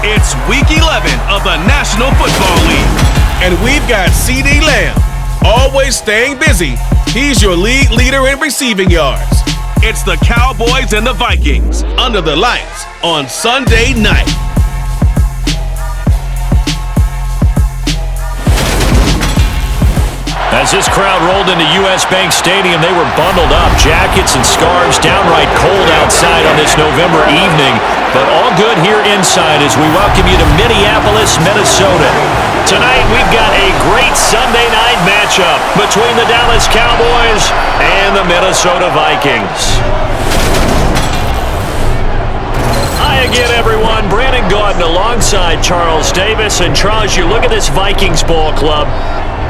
It's Week 11 of the National Football League. And we've got C.D. Lamb, always staying busy. He's your league leader in receiving yards. It's the Cowboys and the Vikings under the lights on Sunday night. As this crowd rolled into U.S. Bank Stadium, they were bundled up, jackets and scarves, downright cold outside on this November evening. But all good here inside as we welcome you to Minneapolis, Minnesota. Tonight, we've got a great Sunday night matchup between the Dallas Cowboys and the Minnesota Vikings. Hi again, everyone. Brandon Gaudin alongside Charles Davis. And Charles, you look at this Vikings ball club.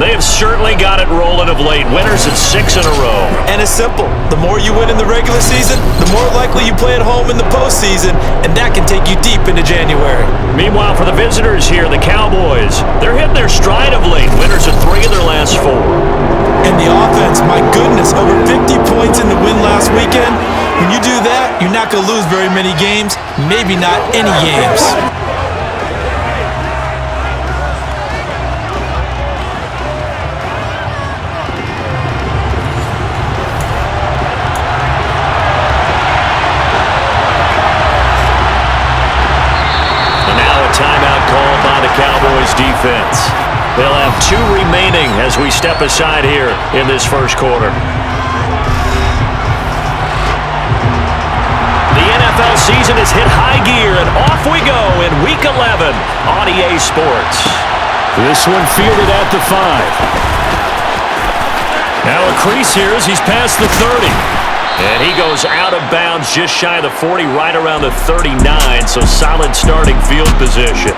They have certainly got it rolling of late. Winners at 6 in a row. And it's simple. The more you win in the regular season, the more likely you play at home in the postseason, and that can take you deep into January. Meanwhile, for the visitors here, the Cowboys, they're hitting their stride of late. Winners at 3 of their last 4. And the offense, my goodness, over 50 points in the win last weekend. When you do that, you're not going to lose very many games, maybe not any games. Timeout called by the Cowboys defense. They'll have 2 remaining as we step aside here in this first quarter. The NFL season has hit high gear, and off we go in Week 11 on EA Sports. This one fielded at the 5. Now a crease here as he's past the 30. And he goes out of bounds just shy of the 40, right around the 39, so solid starting field position.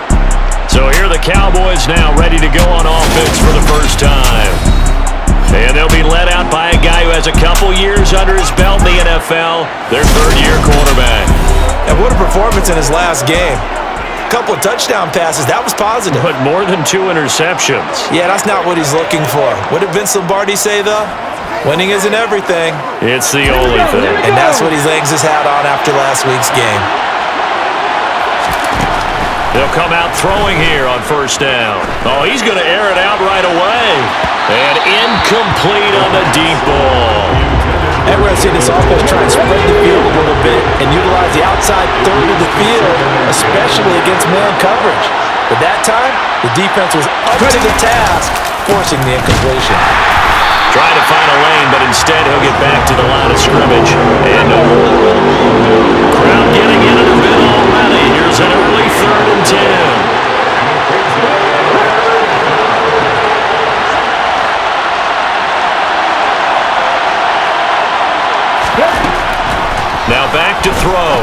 So here are the Cowboys now ready to go on offense for the first time. And they'll be led out by a guy who has a couple years under his belt in the NFL, their third-year quarterback. And what a performance in his last game. A couple of touchdown passes, that was positive. But more than 2 interceptions. Yeah, that's not what he's looking for. What did Vince Lombardi say, though? Winning isn't everything. It's the only thing. And that's what he hangs his hat on after last week's game. They'll come out throwing here on first down. Oh, he's going to air it out right away. And incomplete on the deep ball. And we're going to see this offense try and spread the field a little bit and utilize the outside third of the field, especially against man coverage. But that time, the defense was up to the task, forcing the incompletion. Trying to find a lane, but instead he'll get back to the line of scrimmage. And crowd getting into the middle already. Here's an early 3rd and 10. Now back to throw.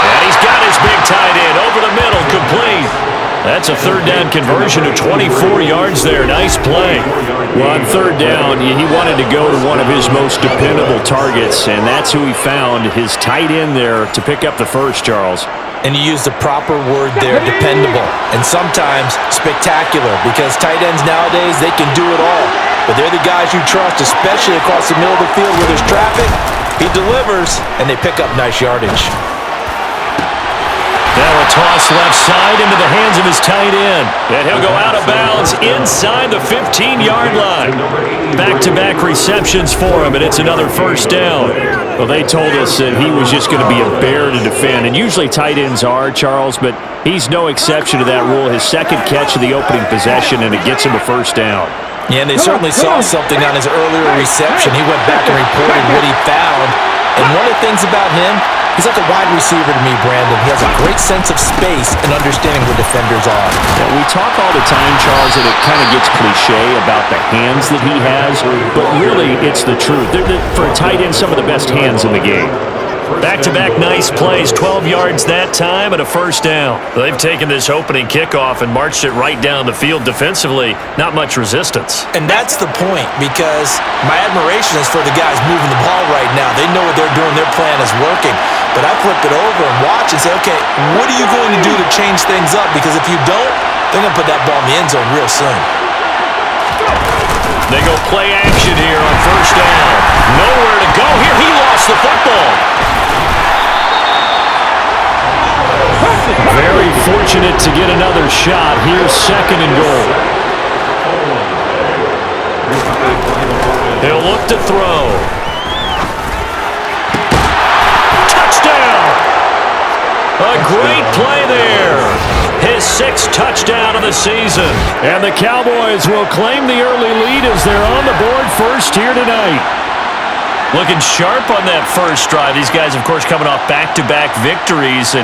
And he's got his big tight end over the middle, complete. That's a 3rd down conversion of 24 yards there. Nice play. Well, on 3rd down, he wanted to go to one of his most dependable targets, and that's who he found, his tight end there, to pick up the first, Charles. And you used the proper word there, dependable, and sometimes spectacular, because tight ends nowadays, they can do it all. But they're the guys you trust, especially across the middle of the field where there's traffic. He delivers, and they pick up nice yardage. Now a toss left side into the hands of his tight end. And he'll go out of bounds inside the 15-yard line. Back-to-back receptions for him, and it's another first down. Well, they told us that he was just going to be a bear to defend. And usually tight ends are, Charles, but he's no exception to that rule. His second catch of the opening possession, and it gets him a first down. Yeah, and they certainly saw something on his earlier reception. He went back and reported what he found. And one of the things about him, he's like a wide receiver to me, Brandon. He has a great sense of space and understanding where defenders are. Yeah, we talk all the time, Charles, and it kind of gets cliche about the hands that he has, but really it's the truth. For a tight end, some of the best hands in the game. Back-to-back nice plays, 12 yards that time and a first down. They've taken this opening kickoff and marched it right down the field defensively. Not much resistance. And that's the point, because my admiration is for the guys moving the ball right now. They know what they're doing. Their plan is working. But I flip it over and watch and say, okay, what are you going to do to change things up? Because if you don't, they're going to put that ball in the end zone real soon. They go play action here on first down. Nowhere to go here. He lost the football. it to get another shot. Here's 2nd and goal. He'll look to throw. Touchdown! A great play there. His 6th touchdown of the season. And the Cowboys will claim the early lead as they're on the board first here tonight. Looking sharp on that first drive. These guys, of course, coming off back-to-back victories, and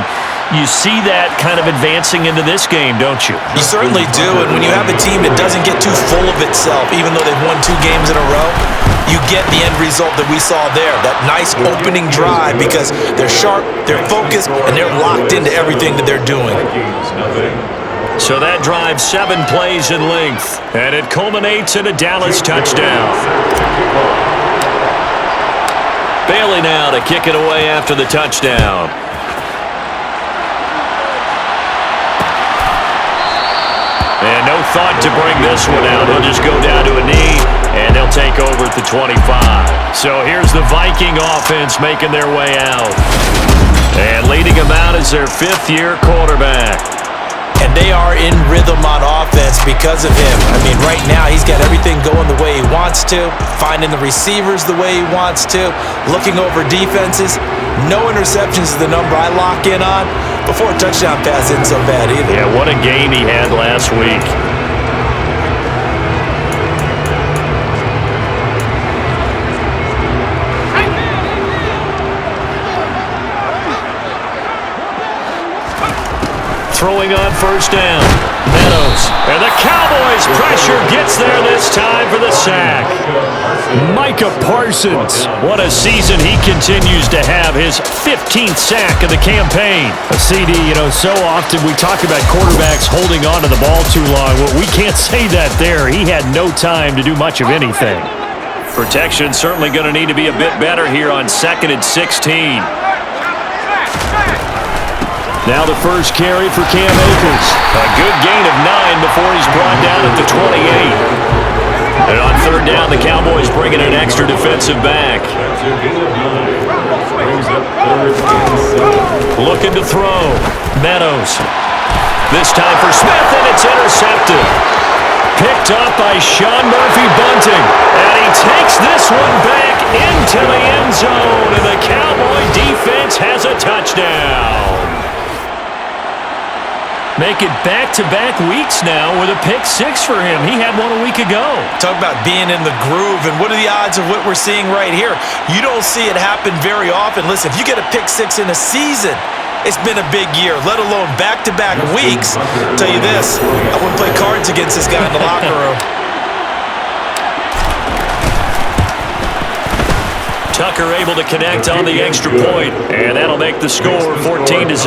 you see that kind of advancing into this game, don't you? You certainly do, and when you have a team that doesn't get too full of itself, even though they've won 2 games in a row, you get the end result that we saw there, that nice opening drive, because they're sharp, they're focused, and they're locked into everything that they're doing. So that drive 7 plays in length, and it culminates in a Dallas touchdown. Bailey now to kick it away after the touchdown. And no thought to bring this one out. He'll just go down to a knee, and they'll take over at the 25. So here's the Viking offense making their way out. And leading them out is their 5th-year quarterback. And they are in rhythm on offense because of him. I mean, right now, he's got everything going the way he wants to, finding the receivers the way he wants to, looking over defenses. No interceptions is the number I lock in on. Before a touchdown pass isn't so bad either. Yeah, what a game he had last week. Throwing on first down. Meadows. And the Cowboys pressure gets there this time for the sack. Micah Parsons. What a season he continues to have. His 15th sack of the campaign. A CD, so often we talk about quarterbacks holding on to the ball too long. Well, we can't say that there. He had no time to do much of anything. Protection certainly going to need to be a bit better here on 2nd and 16. Now the first carry for Cam Akers. A good gain of 9 before he's brought down at the 28. And on 3rd down, the Cowboys bring in an extra defensive back. Looking to throw. Meadows. This time for Smith, and it's intercepted. Picked up by Sean Murphy-Bunting. And he takes this one back into the end zone. And the Cowboy defense has a touchdown. Make it back-to-back weeks now with a pick-6 for him. He had one a week ago. Talk about being in the groove, and what are the odds of what we're seeing right here? You don't see it happen very often. Listen, if you get a pick-6 in a season, it's been a big year, let alone back-to-back weeks. I'll tell you this, I wouldn't play cards against this guy in the locker room. Tucker able to connect on the extra point, and that'll make the score 14-0.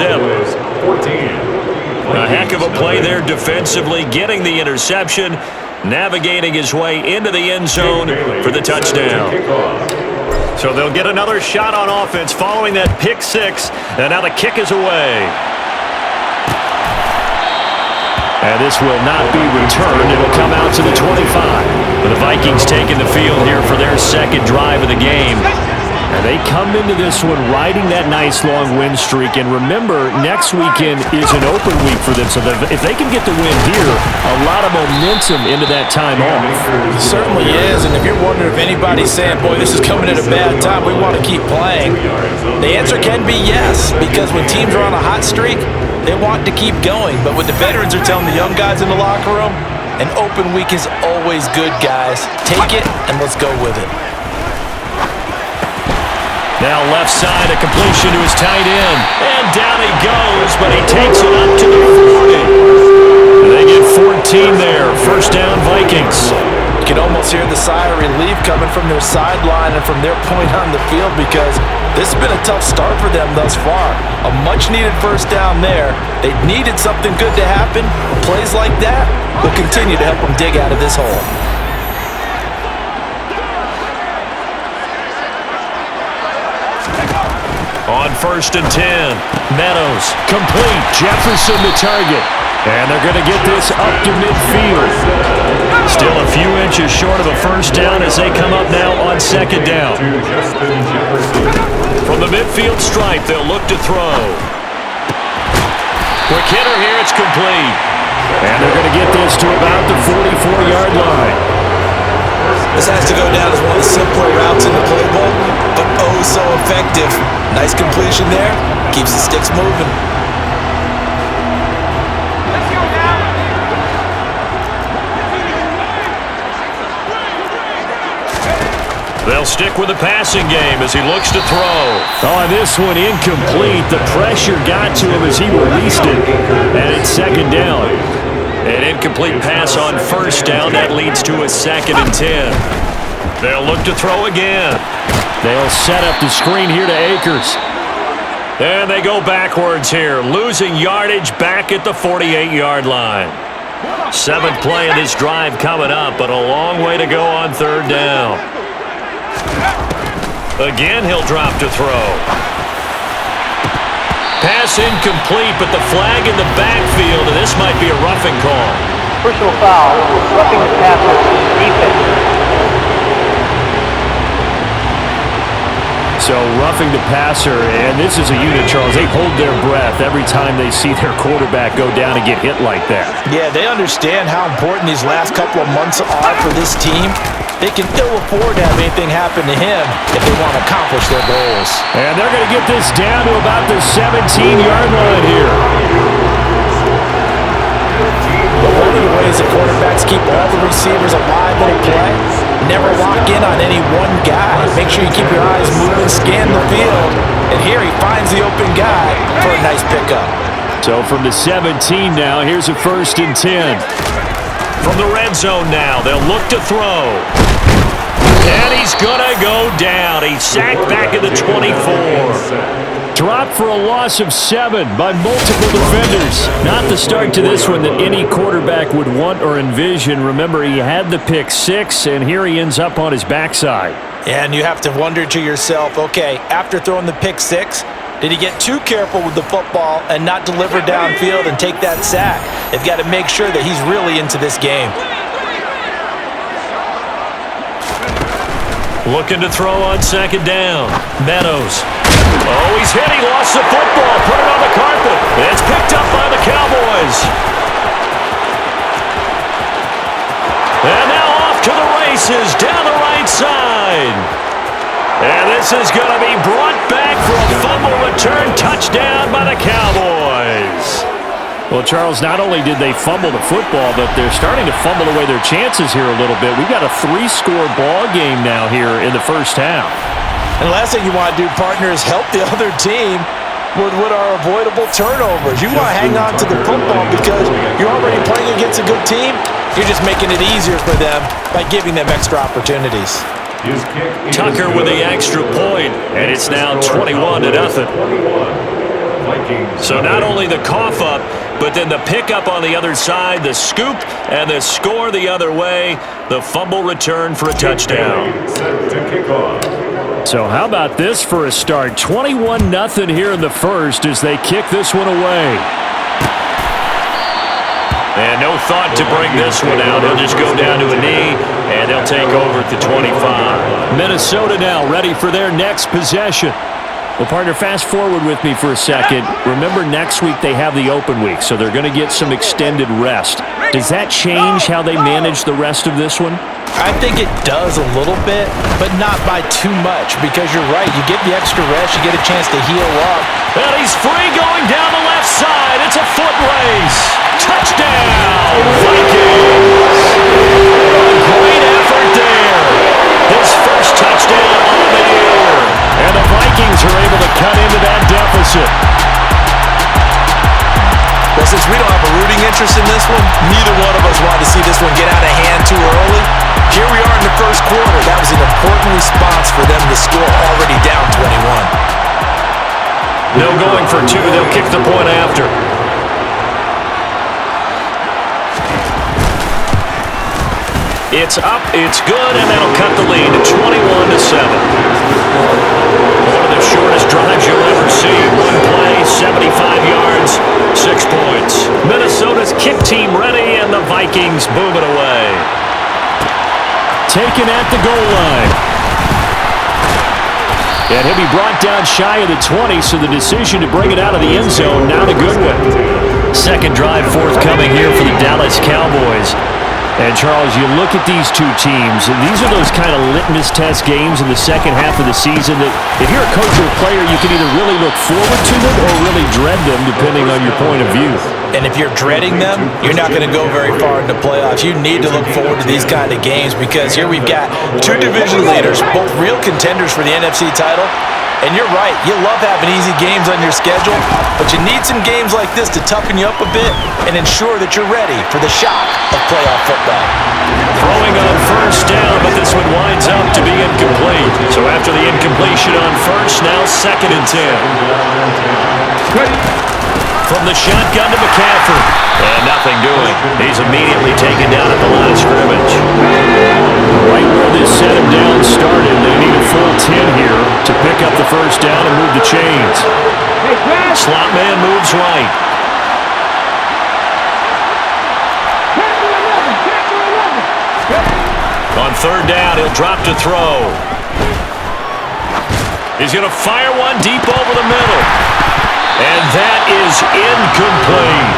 A heck of a play there defensively, getting the interception, navigating his way into the end zone for the touchdown. So they'll get another shot on offense following that pick-6, and now the kick is away. And this will not be returned. It'll come out to the 25. But the Vikings taking the field here for their 2nd drive of the game. And they come into this one riding that nice long win streak. And remember, next weekend is an open week for them. So if they can get the win here, a lot of momentum into that time off. It certainly is. And if you're wondering if anybody's saying, boy, this is coming at a bad time, we want to keep playing, the answer can be yes. Because when teams are on a hot streak, they want to keep going. But what the veterans are telling the young guys in the locker room, an open week is always good, guys. Take it and let's go with it. Now left side, a completion to his tight end. And down he goes, but he takes it up to the 40. And they get 14 there. First down, Vikings. You can almost hear the sigh of relief coming from their sideline and from their point on the field, because this has been a tough start for them thus far. A much-needed first down there. They needed something good to happen. Plays like that will continue to help them dig out of this hole. On 1st and 10, Meadows, complete, Jefferson the target. And they're going to get this up to midfield. Still a few inches short of a first down as they come up now on 2nd down. From the midfield stripe, they'll look to throw. Quick hitter here, it's complete. And they're going to get this to about the 44-yard line. This has to go down as one of the simpler routes in the playbook, but oh so effective. Nice completion there. Keeps the sticks moving. They'll stick with the passing game as he looks to throw. Oh, this one incomplete. The pressure got to him as he released it. And it's second down. An incomplete pass on first down. That leads to a 2nd and 10. They'll look to throw again. They'll set up the screen here to Akers. And they go backwards here, losing yardage back at the 48-yard line. 7th play of this drive coming up, but a long way to go on 3rd down. Again, he'll drop to throw. Pass incomplete, but the flag in the backfield, and this might be a roughing call. Personal foul, roughing the passer, defense. So roughing the passer, and this is a unit, Charles. They hold their breath every time they see their quarterback go down and get hit like that. Yeah, they understand how important these last couple of months are for this team. They can ill afford to have anything happen to him if they want to accomplish their goals. And they're going to get this down to about the 17-yard line here. One of the ways the quarterbacks keep all the receivers alive in a play, never lock in on any one guy. Make sure you keep your eyes moving, scan the field, and here he finds the open guy for a nice pickup. So from the 17 now, here's a 1st and 10. From the red zone now, they'll look to throw. And he's going to go down. He's sacked back at the 24. Dropped for a loss of 7 by multiple defenders. Not the start to this one that any quarterback would want or envision. Remember, he had the pick 6, and here he ends up on his backside. And you have to wonder to yourself, okay, after throwing the pick 6, did he get too careful with the football and not deliver downfield and take that sack? They've got to make sure that he's really into this game. Looking to throw on 2nd down. Meadows. Oh, he's hit. He lost the football. Put it on the carpet. It's picked up by the Cowboys. And now off to the races down the right side. And this is going to be brought back for a fumble return touchdown by the Cowboys. Well, Charles, not only did they fumble the football, but they're starting to fumble away their chances here a little bit. We've got a 3-score ball game now here in the first half. And the last thing you want to do, partner, is help the other team with what are avoidable turnovers. You want to hang on to the football because you're already playing against a good team. You're just making it easier for them by giving them extra opportunities. Tucker with the extra point, and it's now 21-0. So not only the cough up, but then the pickup on the other side, the scoop, and the score the other way, the fumble return for a touchdown. So how about this for a start? 21-0 here in the first as they kick this one away. And no thought to bring this one out. They'll just go down to a knee, and they'll take over at the 25. Minnesota now ready for their next possession. Well, partner, fast forward with me for a second. Remember, next week they have the open week, so they're going to get some extended rest. Does that change how they manage the rest of this one? I think it does a little bit, but not by too much, because you're right. You get the extra rest, you get a chance to heal up. And he's free going down the left side. It's a foot race. Touchdown, Vikings. Great effort there. His first touchdown of the year. And the Vikings are able to cut into that deficit. Well, since we don't have a rooting interest in this one, neither one of us wanted to see this one get out of hand too early. Here we are in the first quarter. That was an important response for them to score already down 21. No going for 2. They'll kick the point after. It's up, it's good, and that'll cut the lead to 21-7. One of the shortest drives you'll ever see. One play, 75 yards, 6 points. Minnesota's kick team ready, and the Vikings boom it away. Taken at the goal line. And he'll be brought down shy of the 20, so the decision to bring it out of the end zone, not a good one. Second drive forthcoming here for the Dallas Cowboys. And, Charles, you look at these two teams, and these are those kind of litmus test games in the second half of the season that if you're a coach or a player, you can either really look forward to them or really dread them, depending on your point of view. And if you're dreading them, you're not going to go very far in the playoffs. You need to look forward to these kind of games because here we've got two division leaders, both real contenders for the NFC title. And you're right, you love having easy games on your schedule, but you need some games like this to toughen you up a bit and ensure that you're ready for the shock of playoff football. Throwing on first down, but this one winds up to be incomplete. So after the incompletion on first, now 2nd and 10. From the shotgun to McCaffrey. And nothing doing. He's immediately taken down at the line of scrimmage. Right where this set him down started, they need a full 10 here to pick up the first down and move the chains. Slot man moves right. On third down, he'll drop to throw. He's going to fire one deep over the middle. And that is incomplete.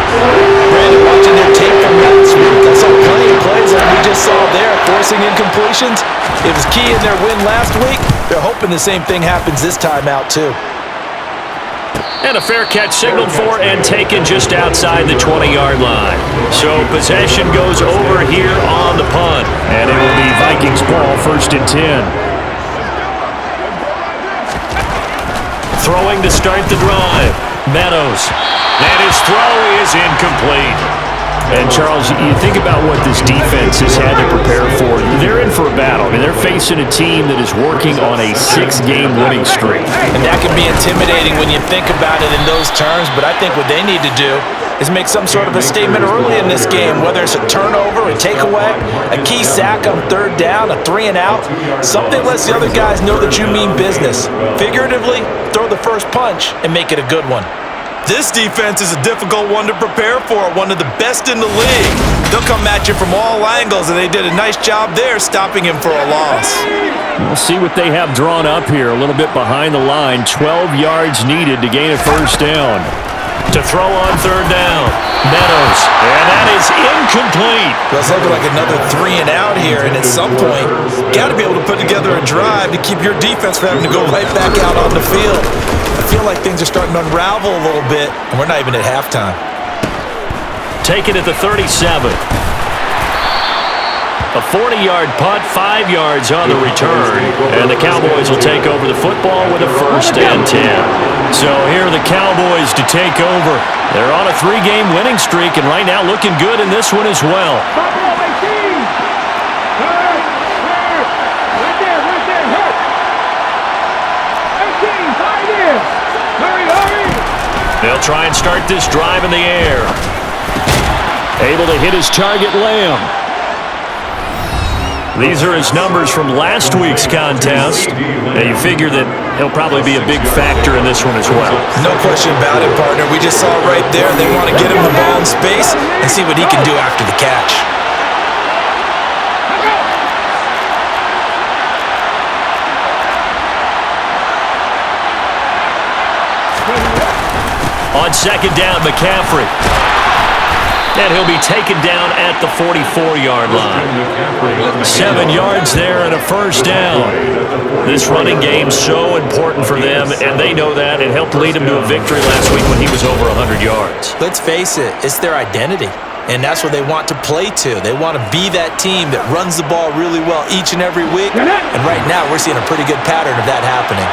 Brandon, watching their tape from last week, I saw plenty of plays like we just saw there, forcing incompletions. It was key in their win last week. They're hoping the same thing happens this time out, too. And a fair catch signaled for and taken just outside the 20-yard line. So possession goes over here on the punt. And it will be Vikings ball, 1st and 10. Throwing to start the drive. Meadows. And his throw is incomplete. And, Charles, you think about what this defense has had to prepare for. They're in for a battle. I mean, they're facing a team that is working on a 6-game winning streak. And that can be intimidating when you think about it in those terms, but I think what they need to do is make some sort of a statement early in this game, whether it's a turnover, a takeaway, a key sack on third down, a 3 and out. Something lets the other guys know that you mean business. Figuratively, throw the first punch and make it a good one. This defense is a difficult one to prepare for, one of the best in the league. They'll come at you from all angles, and they did a nice job there stopping him for a loss. We'll see what they have drawn up here, a little bit behind the line. 12 yards needed to gain a first down. To throw on third down, Meadows, and that is incomplete. Well, it's looking like another 3 and out here, and at some point, got to be able to put together a drive to keep your defense from having to go right back out on the field. I feel like things are starting to unravel a little bit, and we're not even at halftime. Taken at the 37. A 40-yard punt, 5 yards on the return, and the Cowboys will take over the football with a 1st and 10. So here are the Cowboys to take over. They're on a 3-game winning streak, and right now looking good in this one as well. They'll try and start this drive in the air. Able to hit his target, Lamb. These are his numbers from last week's contest. Now you figure that he'll probably be a big factor in this one as well. No question about it, partner. We just saw right there. They want to get him the ball in space and see what he can do after the catch. On 2nd down, McCaffrey. And he'll be taken down at the 44-yard line. 7 yards there and a first down. This running game so important for them, and they know that. It helped lead him to a victory last week when he was over 100 yards. Let's face it, it's their identity, and that's what they want to play to. They want to be that team that runs the ball really well each and every week, and right now we're seeing a pretty good pattern of that happening.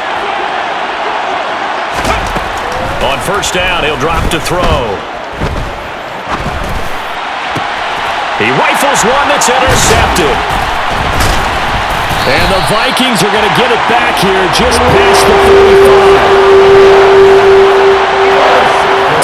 On first down, he'll drop to throw. He rifles one that's intercepted. And the Vikings are going to get it back here just past the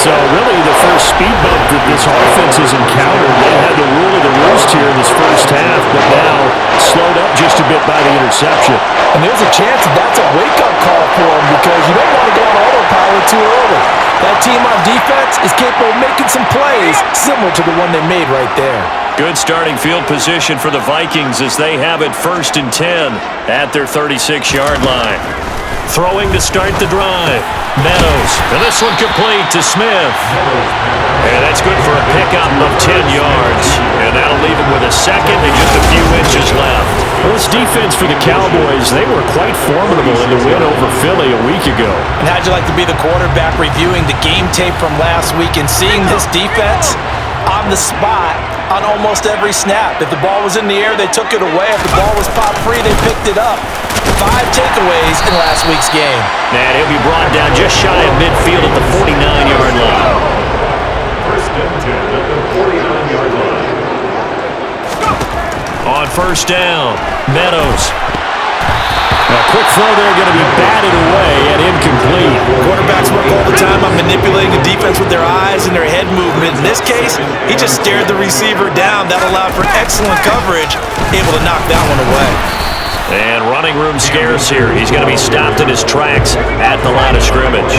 45. So really the first speed bump that this offense has encountered. They had the rule of the roost here in this first half, but now slowed up just a bit by the interception. And there's a chance that that's a wake-up call for them because you don't want to go on autopilot too early. That team on defense is capable of making some plays similar to the one they made right there. Good starting field position for the Vikings as they have it 1st and 10 at their 36-yard line. Throwing to start the drive. Meadows. And this one complete to Smith. And that's good for a pickup of 10 yards. And that'll leave him with a second and just a few inches left. Well, this defense for the Cowboys, they were quite formidable in the win over Philly a week ago. And how'd you like to be the quarterback reviewing the game tape from last week and seeing this defense on the spot on almost every snap? If the ball was in the air, they took it away. If the ball was pop free, they picked it up. 5 takeaways in last week's game. And he'll be brought down just shy of midfield at the 49-yard line. First and 10 at the 49-yard line. On first down, Meadows. A quick throw there going to be batted away and incomplete. Quarterbacks work all the time on manipulating the defense with their eyes and their head movement. In this case, he just stared the receiver down. That allowed for excellent coverage, able to knock that one away. And running room scarce here. He's going to be stopped in his tracks at the line of scrimmage.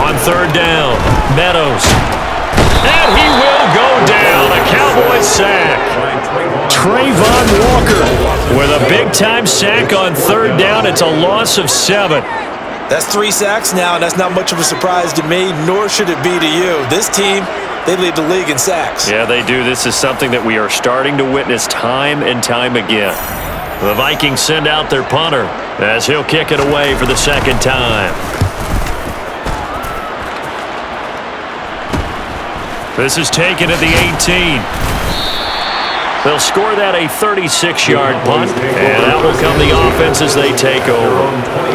On third down, Meadows. And he will go down. A Cowboys sack. Trayvon Walker with a big-time sack on third down. It's a loss of 7. That's 3 sacks now, and that's not much of a surprise to me, nor should it be to you. This team, they lead the league in sacks. Yeah, they do. This is something that we are starting to witness time and time again. The Vikings send out their punter as he'll kick it away for the second time. This is taken at the 18. They'll score that a 36-yard punt, and out will come the offense as they take over.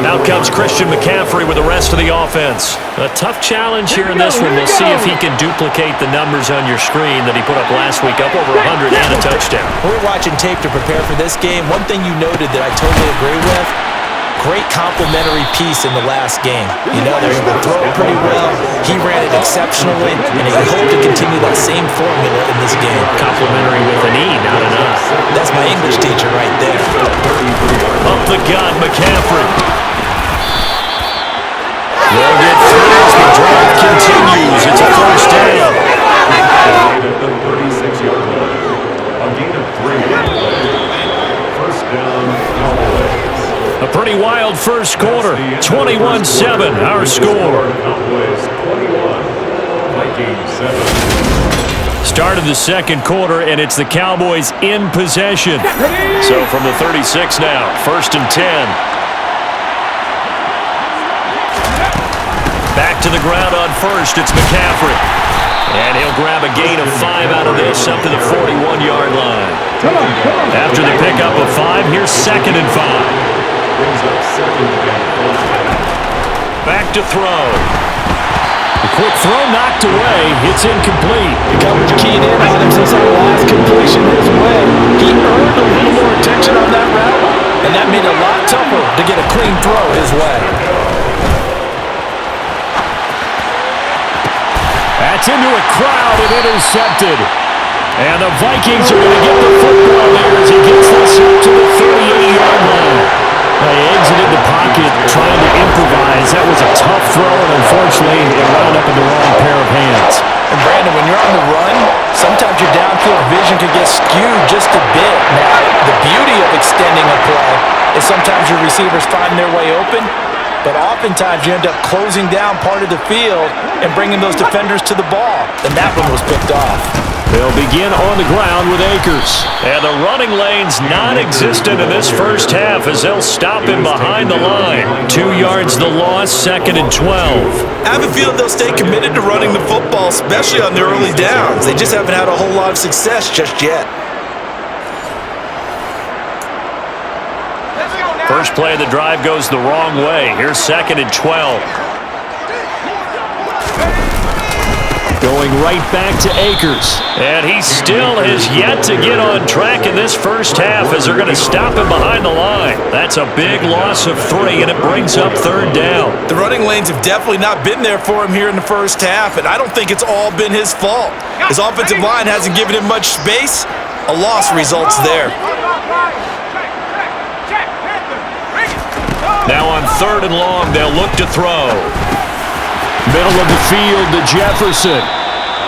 Out comes Christian McCaffrey with the rest of the offense. A tough challenge here in this one. We'll see if he can duplicate the numbers on your screen that he put up last week, up over 100 and a touchdown. We're watching tape to prepare for this game. One thing you noted that I totally agree with, great complimentary piece in the last game. You know, they're able to throw it pretty well. He ran it exceptionally, and he hoped to continue that same formula in this game. Complimentary with an E, not an I. That's my English teacher right there. Up the gut, McCaffrey. They'll get through as the drive continues. It's a first down. At the 36-yard line. A gain of 3. First down, Cowboys. A pretty wild first quarter. 21-7, our score. Cowboys 21, Vikings 7. Start of the second quarter, and it's the Cowboys in possession. So from the 36 now, first and 10. Back to the ground on first, it's McCaffrey. And he'll grab a gain of 5 out of this up to the 41-yard line. After the pickup of 5, here's second and 5. Brings up second and 5. Back to throw. The quick throw knocked away. It's incomplete. The coverage keyed in on him since that last completion his way. He earned a little more attention on that route, and that made it a lot tougher to get a clean throw his way. That's into a crowd and intercepted. And the Vikings are going to get the football there as he gets this up to the 38-yard line. They exited the pocket trying to improvise. That was a tough throw, and unfortunately, it wound up in the wrong pair of hands. And Brandon, when you're on the run, sometimes your downfield vision can get skewed just a bit. Now, the beauty of extending a play is sometimes your receivers find their way open, but oftentimes you end up closing down part of the field and bringing those defenders to the ball, and that one was picked off. They'll begin on the ground with Akers. And the running lane's non-existent in this first half as they'll stop him behind the line. 2 yards the loss, second and 12. I have a feeling they'll stay committed to running the football, especially on their early downs. They just haven't had a whole lot of success just yet. First play of the drive goes the wrong way. Here's second and 12. Going right back to Akers. And he still has yet to get on track in this first half as they're going to stop him behind the line. That's a big loss of 3, and it brings up third down. The running lanes have definitely not been there for him here in the first half, and I don't think it's all been his fault. His offensive line hasn't given him much space. A loss results there. Now on third and long, they'll look to throw. Middle of the field to Jefferson.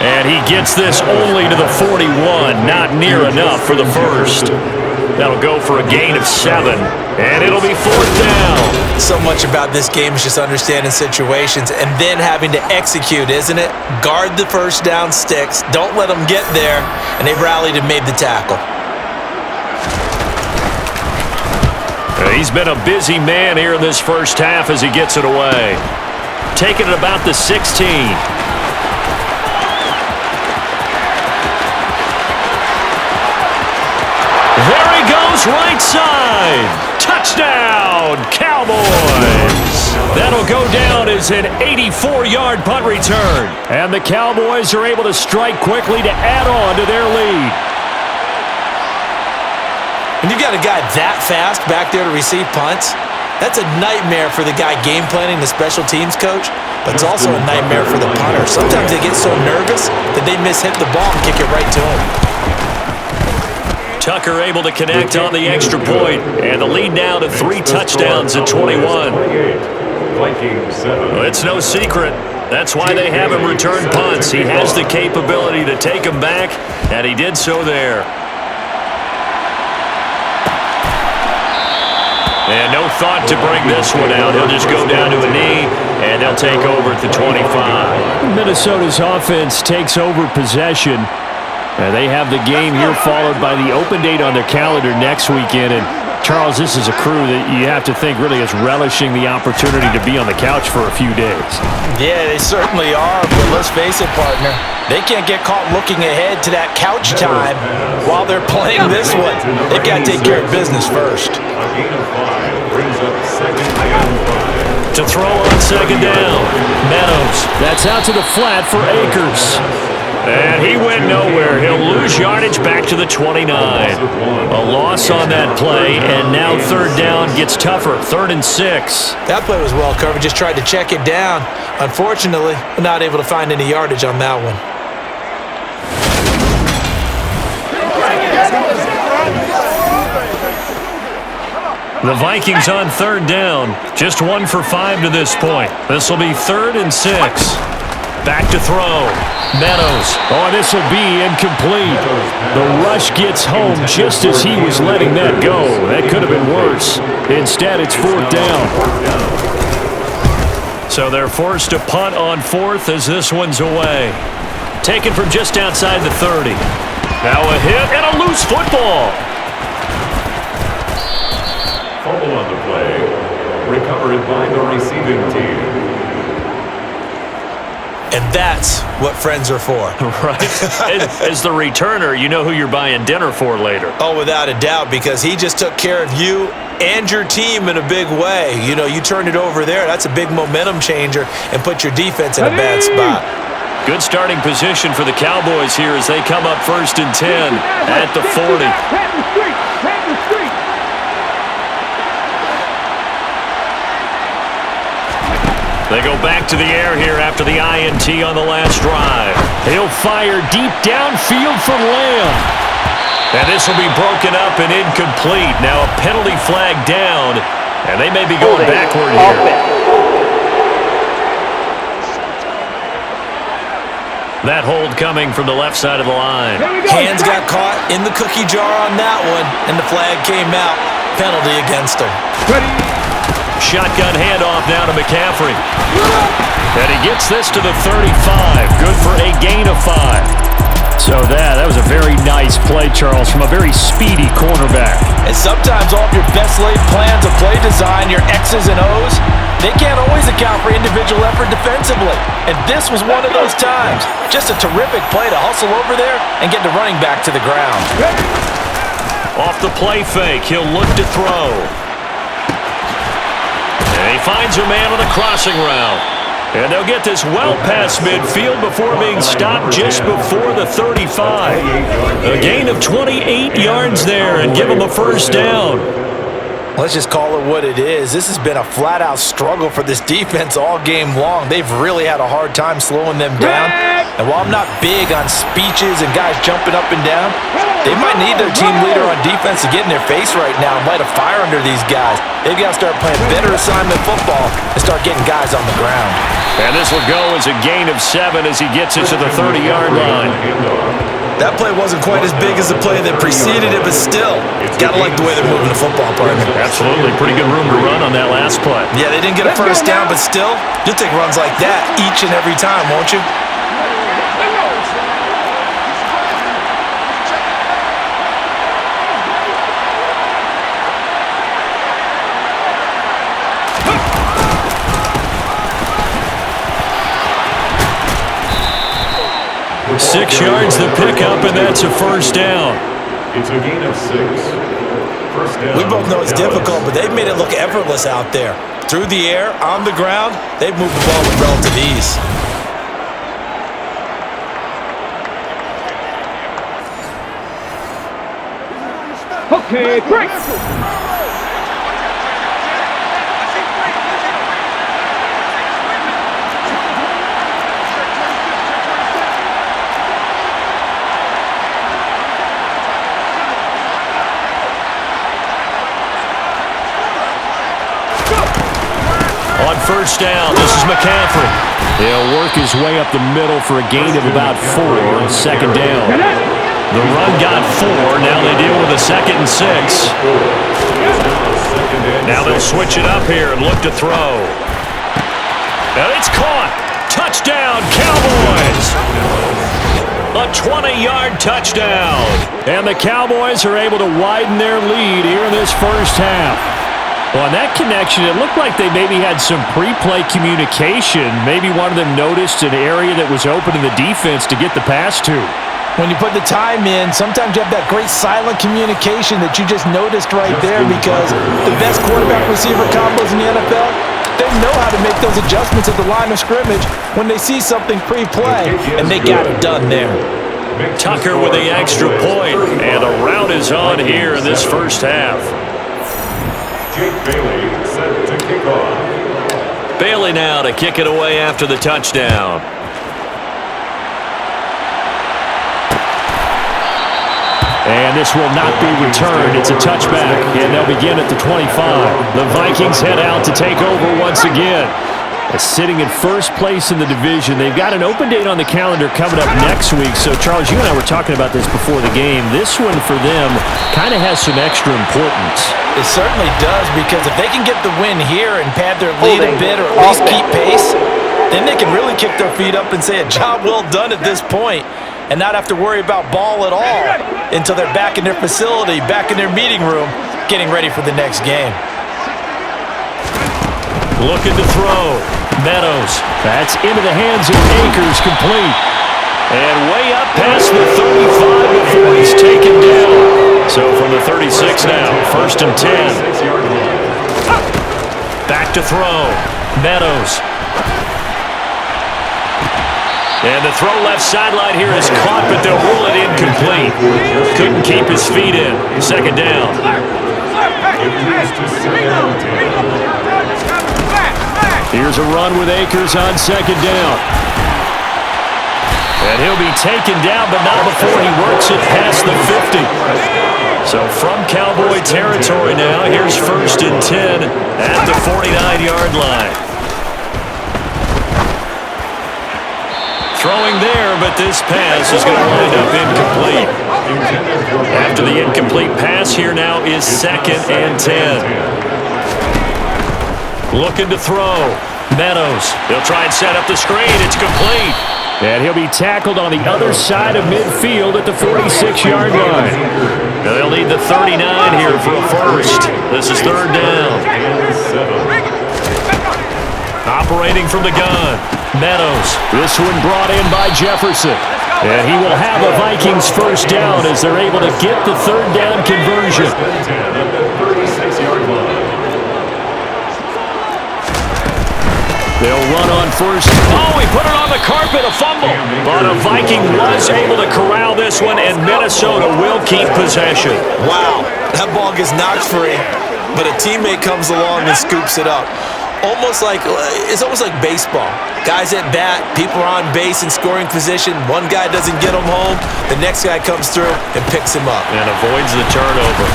And he gets this only to the 41. Not near enough for the first. That'll go for a gain of 7, and it'll be 4th down. So much about this game is just understanding situations and then having to execute, isn't it? Guard the first down sticks. Don't let them get there. And they rallied and made the tackle. He's been a busy man here in this first half as he gets it away. Taking it about the 16. There he goes, right side. Touchdown, Cowboys. That'll go down as an 84-yard punt return. And the Cowboys are able to strike quickly to add on to their lead. When you've got a guy that fast back there to receive punts, that's a nightmare for the guy game planning, the special teams coach, but it's also a nightmare for the punter. Sometimes they get so nervous that they mishit the ball and kick it right to him. Tucker able to connect on the extra point, and the lead now to 3 touchdowns at 21. Well, it's no secret. That's why they have him return punts. He has the capability to take them back, and he did so there. And no thought to bring this one out. He'll just go down to a knee, and they'll take over at the 25. Minnesota's offense takes over possession. And they have the game here followed by the open date on their calendar next weekend. And, Charles, this is a crew that you have to think really is relishing the opportunity to be on the couch for a few days. Yeah, they certainly are, but let's face it, partner. They can't get caught looking ahead to that couch time while they're playing this one. They've got to take care of business first. A gain of 5 brings up 2nd and 5. To throw on 2nd down, Meadows. That's out to the flat for Akers. And he went nowhere. He'll lose yardage back to the 29. A loss on that play, and now 3rd down gets tougher. 3rd and 6. That play was well covered. Just tried to check it down. Unfortunately, not able to find any yardage on that one. The Vikings on 3rd down. Just 1 for 5 to this point. This will be 3rd and 6. Back to throw. Meadows. Oh, this will be incomplete. The rush gets home just as he was letting that go. That could have been worse. Instead, it's 4th down. So they're forced to punt on 4th as this one's away. Taken from just outside the 30. Now a hit and a loose football. Fumble on the play. Recovered by the receiving team. And that's what friends are for. Right. As the returner, you know who you're buying dinner for later. Oh, without a doubt, because he just took care of you and your team in a big way. You know, you turned it over there. That's a big momentum changer and put your defense in a bad spot. Good starting position for the Cowboys here as they come up 1st and 10 at the 40. They go back to the air here after the INT on the last drive. He'll fire deep downfield for Lamb. And this will be broken up and incomplete. Now a penalty flag down, and they may be going backward here. That hold coming from the left side of the line. Hands got caught in the cookie jar on that one, and the flag came out. Penalty against him. Shotgun handoff now to McCaffrey. And he gets this to the 35. Good for a gain of 5. So that was a very nice play, Charles, from a very speedy cornerback. And sometimes all of your best laid plans of play design, your X's and O's, they can't always account for individual effort defensively. And this was one of those times. Just a terrific play to hustle over there and get the running back to the ground. Off the play fake, he'll look to throw. And he finds a man on the crossing route. And they'll get this well past midfield before being stopped just before the 35. A gain of 28 yards there and give them a 1st down. Let's just call it what it is. This has been a flat-out struggle for this defense all game long. They've really had a hard time slowing them down. And while I'm not big on speeches and guys jumping up and down, they might need their team leader on defense to get in their face right now and light a fire under these guys. They've got to start playing better assignment football and start getting guys on the ground. And this will go as a gain of 7 as he gets it to the 30-yard line. That play wasn't quite as big as the play that preceded it, but still, gotta like the way they're moving the football, partner. Absolutely. Pretty good room to run on that last play. Yeah, they didn't get a first down, but still, you'll take runs like that each and every time, won't you? 6 yards the pickup, and that's a first down. It's a gain of 6. First down. We both know it's difficult, but they've made it look effortless out there. Through the air, on the ground, they've moved the ball with relative ease. Okay, break. On first down, this is McCaffrey. He'll work his way up the middle for a gain of about 4 on second down. The run got 4. Now they deal with a 2nd and 6. Now they'll switch it up here and look to throw. And it's caught. Touchdown, Cowboys. A 20-yard touchdown. And the Cowboys are able to widen their lead here in this first half. Well, on that connection, it looked like they maybe had some pre-play communication. Maybe one of them noticed an area that was open in the defense to get the pass to. When you put the time in, sometimes you have that great silent communication that you just noticed right there, because the best quarterback-receiver combos in the NFL, they know how to make those adjustments at the line of scrimmage when they see something pre-play, and they got it done there. Tucker with the extra point, and a rout is on here in this first half. Jake Bailey set to kick off. Bailey now to kick it away after the touchdown. And this will not be returned. It's a touchback, and they'll begin at the 25. The Vikings head out to take over once again. Sitting in first place in the division. They've got an open date on the calendar coming up next week. So, Charles, you and I were talking about this before the game. This one for them kind of has some extra importance. It certainly does, because if they can get the win here and pad their lead a bit, or at least keep pace, then they can really kick their feet up and say a job well done at this point, and not have to worry about ball at all until they're back in their facility, back in their meeting room, getting ready for the next game. Looking to throw. Meadows. That's into the hands of Akers, complete. And way up past the 35 before he's taken down. So from the 36 now, 1st and 10. Back to throw. Meadows. And the throw left sideline here is caught, but they'll rule it incomplete. Couldn't keep his feet in. 2nd down. Here's a run with Akers on 2nd down. And he'll be taken down, but not before he works it past the 50. So from Cowboy territory now, here's 1st and 10 at the 49-yard line. Throwing there, but this pass is going to wind up incomplete. After the incomplete pass, here now is 2nd and 10. Looking to throw. Meadows. He'll try and set up the screen. It's complete. And he'll be tackled on the other side of midfield at the 46-yard line. Now they'll need the 39 here for a first. This is 3rd down. Operating from the gun. Meadows. This one brought in by Jefferson. And he will have a Vikings first down as they're able to get the 3rd down conversion. They'll run on first. Oh, he put it on the carpet, a fumble. But a Viking was able to corral this one, and Minnesota will keep possession. Wow, that ball gets knocked free, but a teammate comes along and scoops it up. It's almost like baseball. Guys at bat, people are on base in scoring position. One guy doesn't get him home, the next guy comes through and picks him up. And avoids the turnover.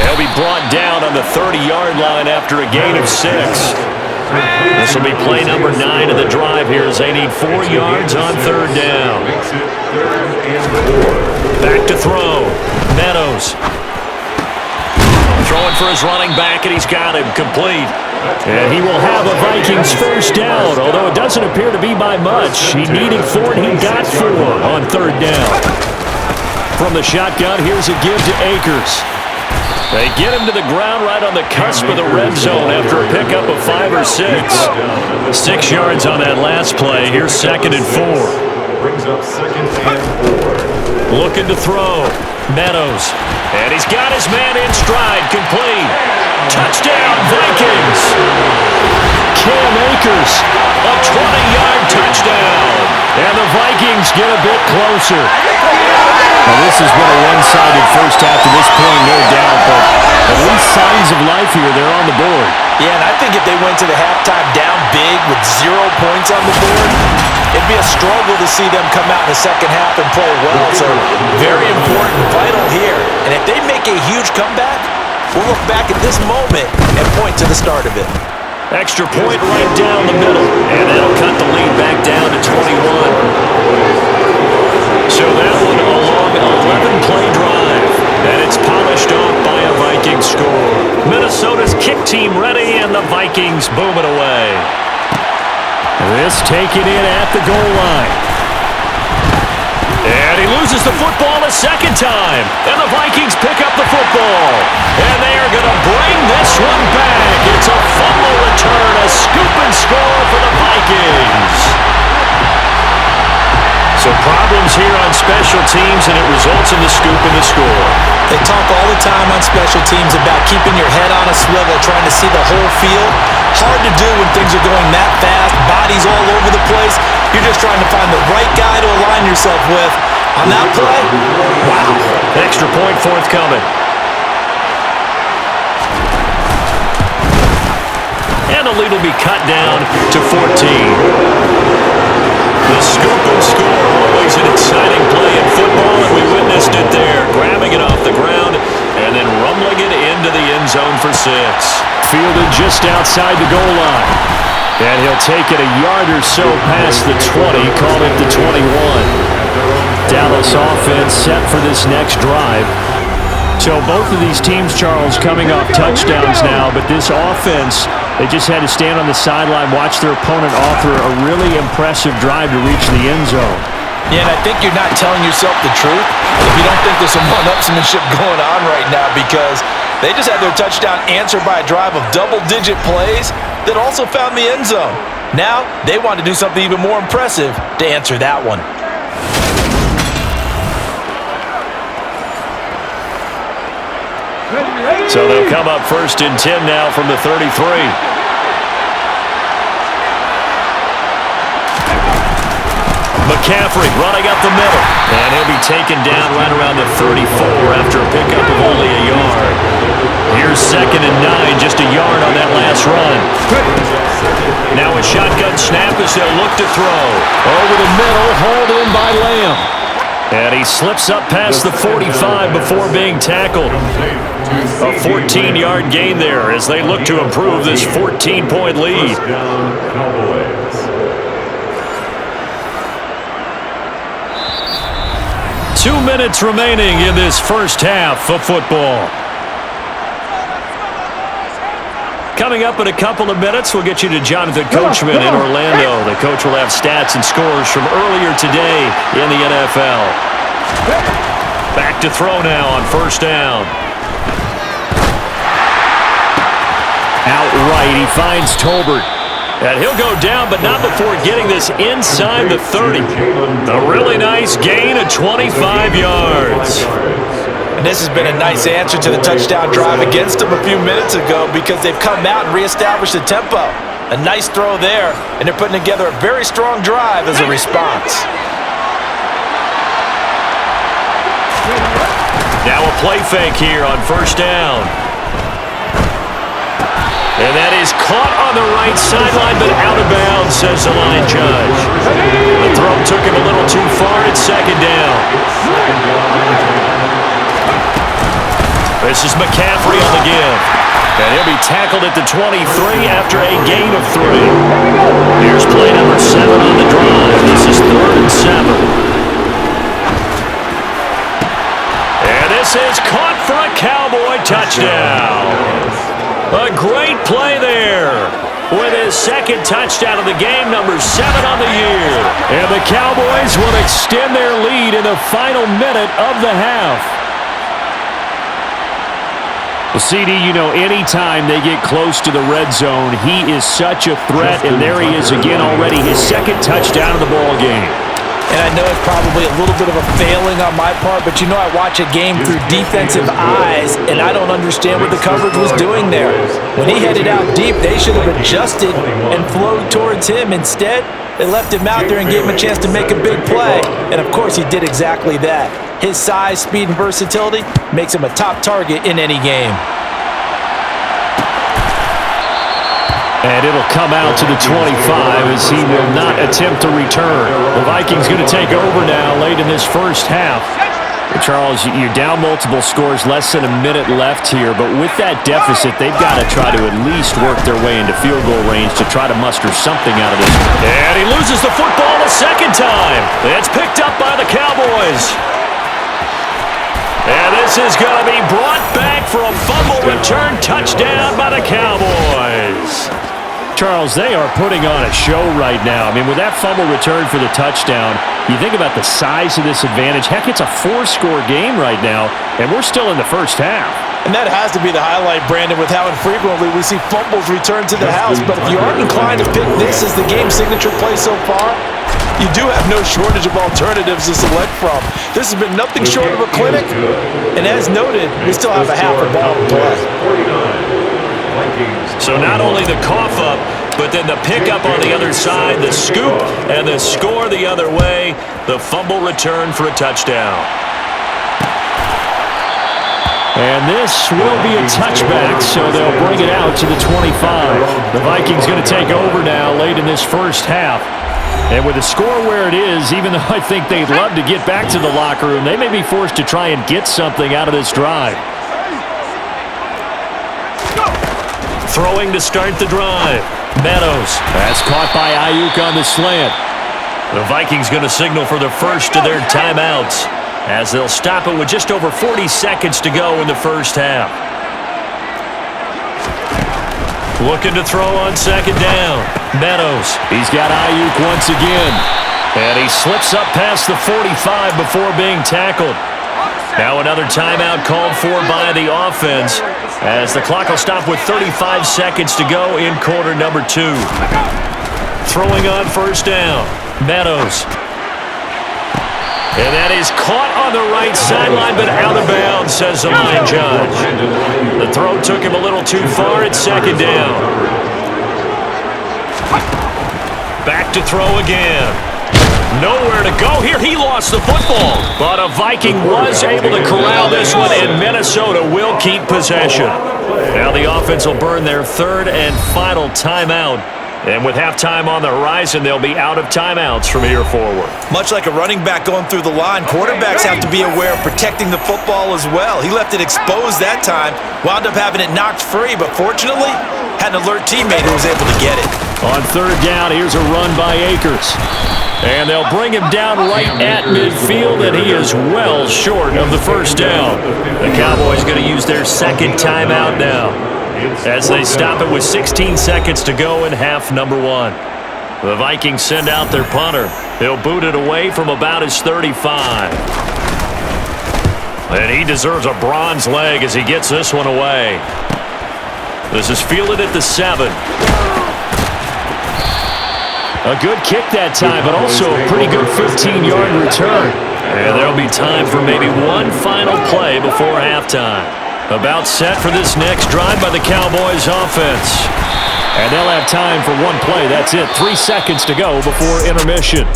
He'll be brought down on the 30-yard line after a gain of 6. This will be play number 9 of the drive here as they need 4 yards on third down. Back to throw. Meadows. Throwing for his running back, and he's got him complete. And he will have a Vikings first down, although it doesn't appear to be by much. He needed 4, and he got 4 on third down. From the shotgun, here's a give to Akers. They get him to the ground right on the cusp of the red zone after a pickup of 5 or 6. 6 yards on that last play. Here's 2nd and 4. Brings up 2nd and 4. Looking to throw. Meadows. And he's got his man in stride. Complete. Touchdown, Vikings. Cam Akers. A 20-yard touchdown. And the Vikings get a bit closer. Now, this has been a one-sided first half to this point, no doubt, but at least signs of life here. They're on the board. Yeah, and I think if they went to the halftime down big with 0 points on the board, it'd be a struggle to see them come out in the second half and play well. So very important, vital here. And if they make a huge comeback, we'll look back at this moment and point to the start of it. Extra point right down the middle. And that'll cut the lead back down to 21. So that one a long 11-play drive. And it's polished off by a Vikings score. Minnesota's kick team ready, and the Vikings boom it away. This taken in at the goal line. And he loses the football a second time. And the Vikings pick up the football. And they are going to bring this one back. It's a fumble return, a scoop and score for the Vikings. So problems here on special teams, and it results in the scoop and the score. They talk all the time on special teams about keeping your head on a swivel, trying to see the whole field. Hard to do when things are going that fast, bodies all over the place. You're just trying to find the right guy to align yourself with. On that play, wow. Extra point forthcoming. And the lead will be cut down to 14. The scoop and score, always an exciting play in football, and we witnessed it there, grabbing it off the ground and then rumbling it into the end zone for 6. Fielded just outside the goal line. And he'll take it a yard or so past the 20, call it the 21. Dallas offense set for this next drive. So both of these teams, Charles, coming off touchdowns now, but this offense, they just had to stand on the sideline, watch their opponent author a really impressive drive to reach the end zone. Yeah, and I think you're not telling yourself the truth if you don't think there's some one-upsmanship going on right now, because they just had their touchdown answered by a drive of double-digit plays that also found the end zone. Now, they want to do something even more impressive to answer that one. So they'll come up 1st and 10 now from the 33. McCaffrey running up the middle. And he'll be taken down right around the 34 after a pickup of only a yard. Here's 2nd and 9, just a yard on that last run. Now a shotgun snap as they'll look to throw. Over the middle, hauled in by Lamb. And he slips up past the 45 before being tackled. A 14-yard gain there as they look to improve this 14-point lead. 2 minutes remaining in this first half of football. Coming up in a couple of minutes, we'll get you to Jonathan Coachman in Orlando. The coach will have stats and scores from earlier today in the NFL. Back to throw now on 1st down. Outright, he finds Tolbert. And he'll go down, but not before getting this inside the 30. A really nice gain of 25 yards. And this has been a nice answer to the touchdown drive against them a few minutes ago, because they've come out and reestablished the tempo. A nice throw there, and they're putting together a very strong drive as a response. Now a play fake here on 1st down. And that is caught on the right sideline, but out of bounds, says the line judge. The throw took him a little too far. It's 2nd down. This is McCaffrey on the give. And he'll be tackled at the 23 after a gain of 3. Here's play number 7 on the drive. This is 3rd and 7. And this is caught for a Cowboy touchdown. A great play there. With his second touchdown of the game, number 7 on the year. And the Cowboys will extend their lead in the final minute of the half. Well, CD, you know, anytime they get close to the red zone, he is such a threat, and there he is again already, his second touchdown of the ball game. And I know it's probably a little bit of a failing on my part, but you know I watch a game through defensive eyes, and I don't understand what the coverage was doing there. When he headed out deep, they should have adjusted and flowed towards him. Instead, they left him out there and gave him a chance to make a big play. And, of course, he did exactly that. His size, speed, and versatility makes him a top target in any game. And it'll come out to the 25 as he will not attempt to return. The Vikings going to take over now late in this first half. Charles, you're down multiple scores, less than a minute left here, but with that deficit, they've got to try to at least work their way into field goal range to try to muster something out of this. And he loses the football a second time. It's picked up by the Cowboys. And this is going to be brought back for a fumble return touchdown by the Cowboys. Charles, they are putting on a show right now. I mean, with that fumble return for the touchdown, you think about the size of this advantage. Heck, it's a 4-score game right now, and we're still in the first half. And that has to be the highlight, Brandon, with how infrequently we see fumbles return to the house. But if you aren't inclined to pick this as the game signature play so far, you do have no shortage of alternatives to select from. This has been nothing short of a clinic. And as noted, we still have a half a ball to play. So not only the cough up, but then the pickup on the other side, the scoop, and the score the other way, the fumble return for a touchdown. And this will be a touchback, so they'll bring it out to the 25. The Vikings going to take over now late in this first half. And with the score where it is, even though I think they'd love to get back to the locker room, they may be forced to try and get something out of this drive. Throwing to start the drive. Meadows. That's caught by Ayuk on the slant. The Vikings going to signal for the first of their timeouts as they'll stop it with just over 40 seconds to go in the first half. Looking to throw on second down. Meadows. He's got Ayuk once again. And he slips up past the 45 before being tackled. Now another timeout called for by the offense as the clock will stop with 35 seconds to go in quarter number 2. Throwing on first down. Meadows. And that is caught on the right sideline, but out of bounds, says the line judge. The throw took him a little too far at second down. Back to throw again. Nowhere to go here. He lost the football. But a Viking was able to corral this one, and Minnesota will keep possession. Now the offense will burn their third and final timeout. And with halftime on the horizon, they'll be out of timeouts from here forward. Much like a running back going through the line, quarterbacks have to be aware of protecting the football as well. He left it exposed that time, wound up having it knocked free, but fortunately, had an alert teammate who was able to get it. On third down, here's a run by Akers. And they'll bring him down right at midfield, and he is well short of the first down. The Cowboys going to use their second timeout now as they stop it with 16 seconds to go in half number 1. The Vikings send out their punter. He'll boot it away from about his 35. And he deserves a bronze leg as he gets this one away. This is fielded at the 7. A good kick that time, but also a pretty good 15-yard return. And there'll be time for maybe one final play before halftime. About set for this next drive by the Cowboys offense. And they'll have time for one play. That's it. 3 seconds to go before intermission.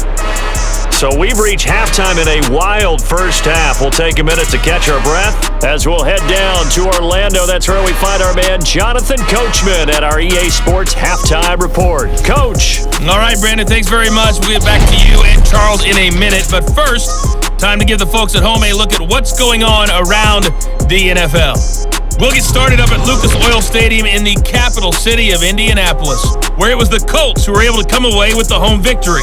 So we've reached halftime in a wild first half. We'll take a minute to catch our breath as we'll head down to Orlando. That's where we find our man Jonathan Coachman at our EA Sports Halftime Report. Coach. All right, Brandon, thanks very much. We'll get back to you and Charles in a minute. But first, Time to give the folks at home a look at what's going on around the NFL. We'll get started up at Lucas Oil Stadium in the capital city of Indianapolis, where it was the Colts who were able to come away with the home victory.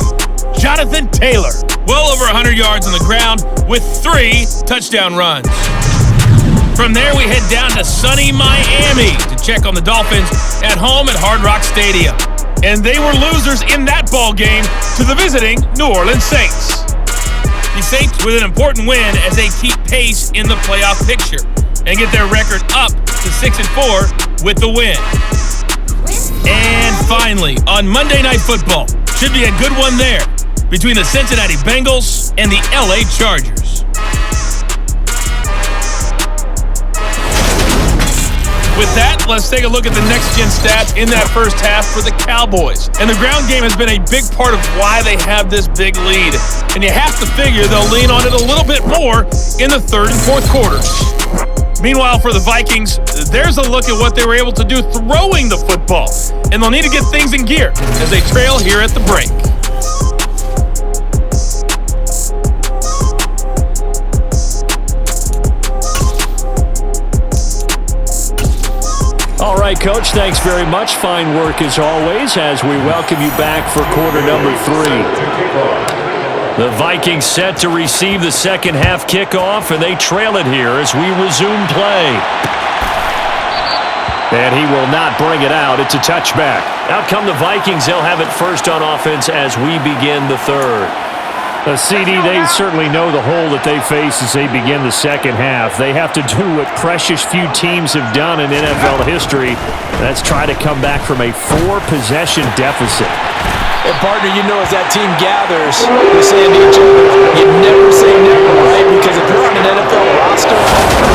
Jonathan Taylor, well over 100 yards on the ground with 3 touchdown runs. From there, we head down to sunny Miami to check on the Dolphins at home at Hard Rock Stadium. And they were losers in that ball game to the visiting New Orleans Saints. The Saints with an important win as they keep pace in the playoff picture and get their record up to 6-4 with the win. And finally, on Monday Night Football, should be a good one there between the Cincinnati Bengals and the LA Chargers. With that, let's take a look at the next-gen stats in that first half for the Cowboys. And the ground game has been a big part of why they have this big lead. And you have to figure they'll lean on it a little bit more in the third and fourth quarters. Meanwhile, for the Vikings, there's a look at what they were able to do throwing the football. And they'll need to get things in gear as they trail here at the break. All right, Coach, thanks very much. Fine work as always as we welcome you back for quarter number 3. The Vikings set to receive the second half kickoff, and they trail it here as we resume play. And he will not bring it out. It's a touchback. Out come the Vikings. They'll have it first on offense as we begin the third. CD, they certainly know the hole that they face as they begin the second half. They have to do what precious few teams have done in NFL history. That's try to come back from a 4-possession deficit. And partner, you know, as that team gathers, they're saying to each other, you never say never, right? Because if you're on an NFL roster,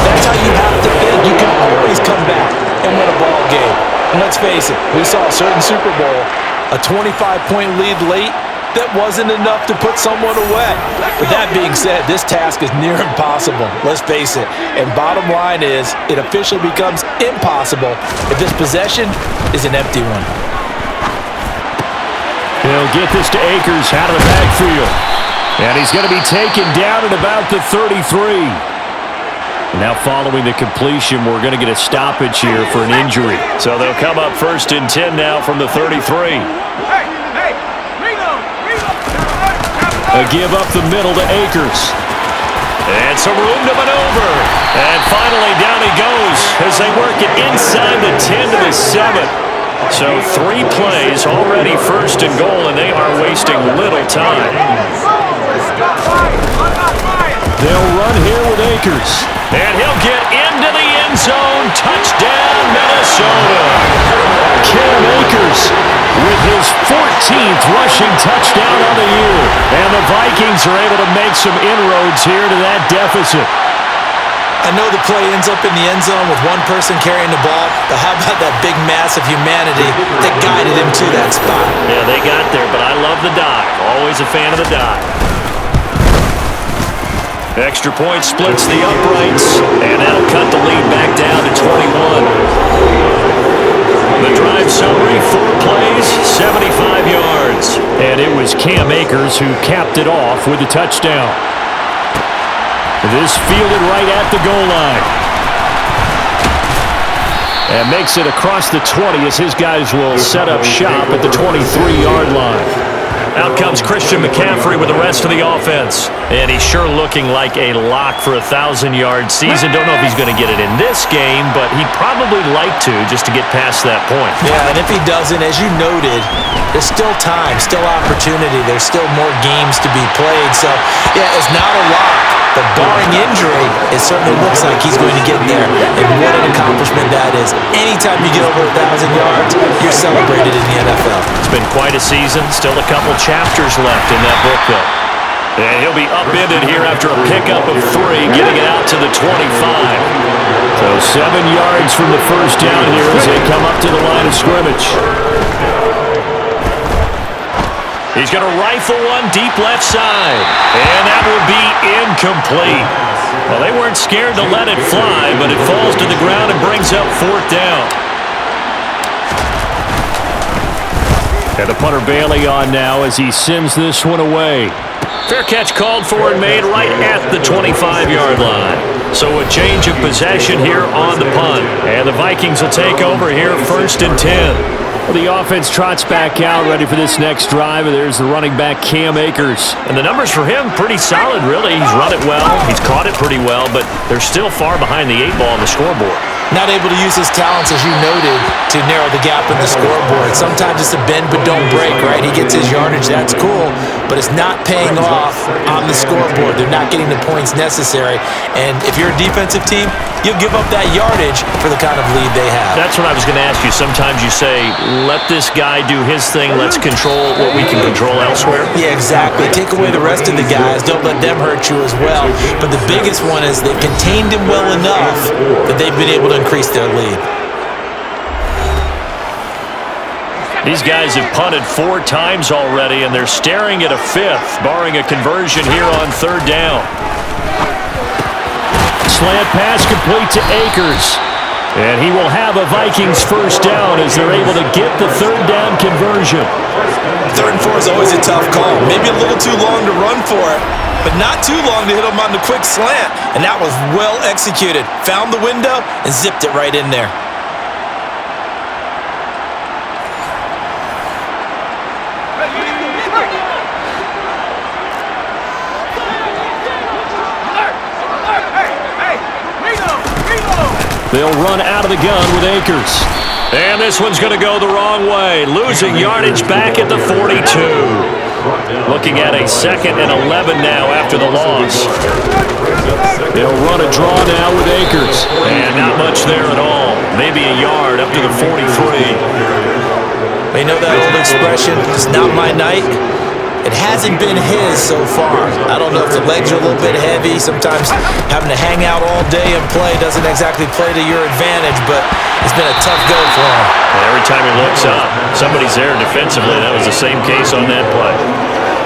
that's how you have to think. You can always come back and win a ball game. And let's face it, we saw a certain Super Bowl, a 25-point lead late, that wasn't enough to put someone away. But that being said, this task is near impossible. Let's face it. And bottom line is, it officially becomes impossible if this possession is an empty one. He'll get this to Akers out of the backfield. And he's going to be taken down at about the 33. Now following the completion, we're going to get a stoppage here for an injury. So they'll come up 1st and 10 now from the 33. A give up the middle to Akers. And some room to maneuver. And finally down he goes as they work it inside the 10 to the 7. So 3 plays already 1st and goal, and they are wasting little time. They'll run here with Akers. And he'll get into the end zone. Touchdown, Minnesota. Cam Akers with his 14th rushing touchdown on the year. And the Vikings are able to make some inroads here to that deficit. I know the play ends up in the end zone with one person carrying the ball, but how about that big mass of humanity that guided him to that spot? Yeah, they got there, but I love the dive. Always a fan of the dive. Extra point splits the uprights, and that'll cut the lead back down to 21. The drive summary, 4 plays, 75 yards. And it was Cam Akers who capped it off with a touchdown. This fielded right at the goal line. And makes it across the 20 as his guys will set up shop at the 23-yard line. Out comes Christian McCaffrey with the rest of the offense. And he's sure looking like a lock for a 1,000-yard season. Don't know if he's going to get it in this game, but he'd probably like to just to get past that point. Yeah, and if he doesn't, as you noted, there's still time, still opportunity. There's still more games to be played. So, yeah, it's not a lock. But barring injury, it certainly looks like he's going to get there. And what an accomplishment that is. Anytime you get over 1,000 yards, you're celebrated in the NFL. It's been quite a season. Still a couple chapters left in that book, though. And he'll be upended here after a pickup of 3, getting it out to the 25. So 7 yards from the first down here as they come up to the line of scrimmage. He's going to rifle one deep left side. And that will be incomplete. Well, they weren't scared to let it fly, but it falls to the ground and brings up 4th down. And the punter Bailey on now as he sends this one away. Fair catch called for and made right at the 25-yard line. So a change of possession here on the punt. And the Vikings will take over here, 1st and 10. Well, the offense trots back out, ready for this next drive. And there's the running back, Cam Akers. And the numbers for him, pretty solid, really. He's run it well. He's caught it pretty well, but they're still far behind the 8 ball on the scoreboard. Not able to use his talents, as you noted, to narrow the gap in the scoreboard. Sometimes it's a bend but don't break, right? He gets his yardage, that's cool, but it's not paying off on the scoreboard. They're not getting the points necessary. And if you're a defensive team, you'll give up that yardage for the kind of lead they have. That's what I was going to ask you. Sometimes you say, let this guy do his thing. Let's control what we can control elsewhere. Yeah, exactly. Take away the rest of the guys. Don't let them hurt you as well. But the biggest one is they've contained him well enough that they've been able to increase their lead. These guys have punted 4 times already, and they're staring at a 5th, barring a conversion here on 3rd down. Slant pass complete to Akers. And he will have a Vikings 1st down as they're able to get the 3rd down conversion. 3rd and 4 is always a tough call. Maybe a little too long to run for it, but not too long to hit him on the quick slant. And that was well executed. Found the window and zipped it right in there. They'll run out of the gun with Akers. And this one's going to go the wrong way. Losing yardage back at the 42. Looking at a 2nd and 11 now after the loss. They'll run a draw now with Akers. And not much there at all. Maybe a yard up to the 43. You know that old expression, it's not my night? It hasn't been his so far. I don't know if the legs are a little bit heavy. Sometimes having to hang out all day and play doesn't exactly play to your advantage, but it's been a tough go for him. And every time he looks up, somebody's there defensively. That was the same case on that play.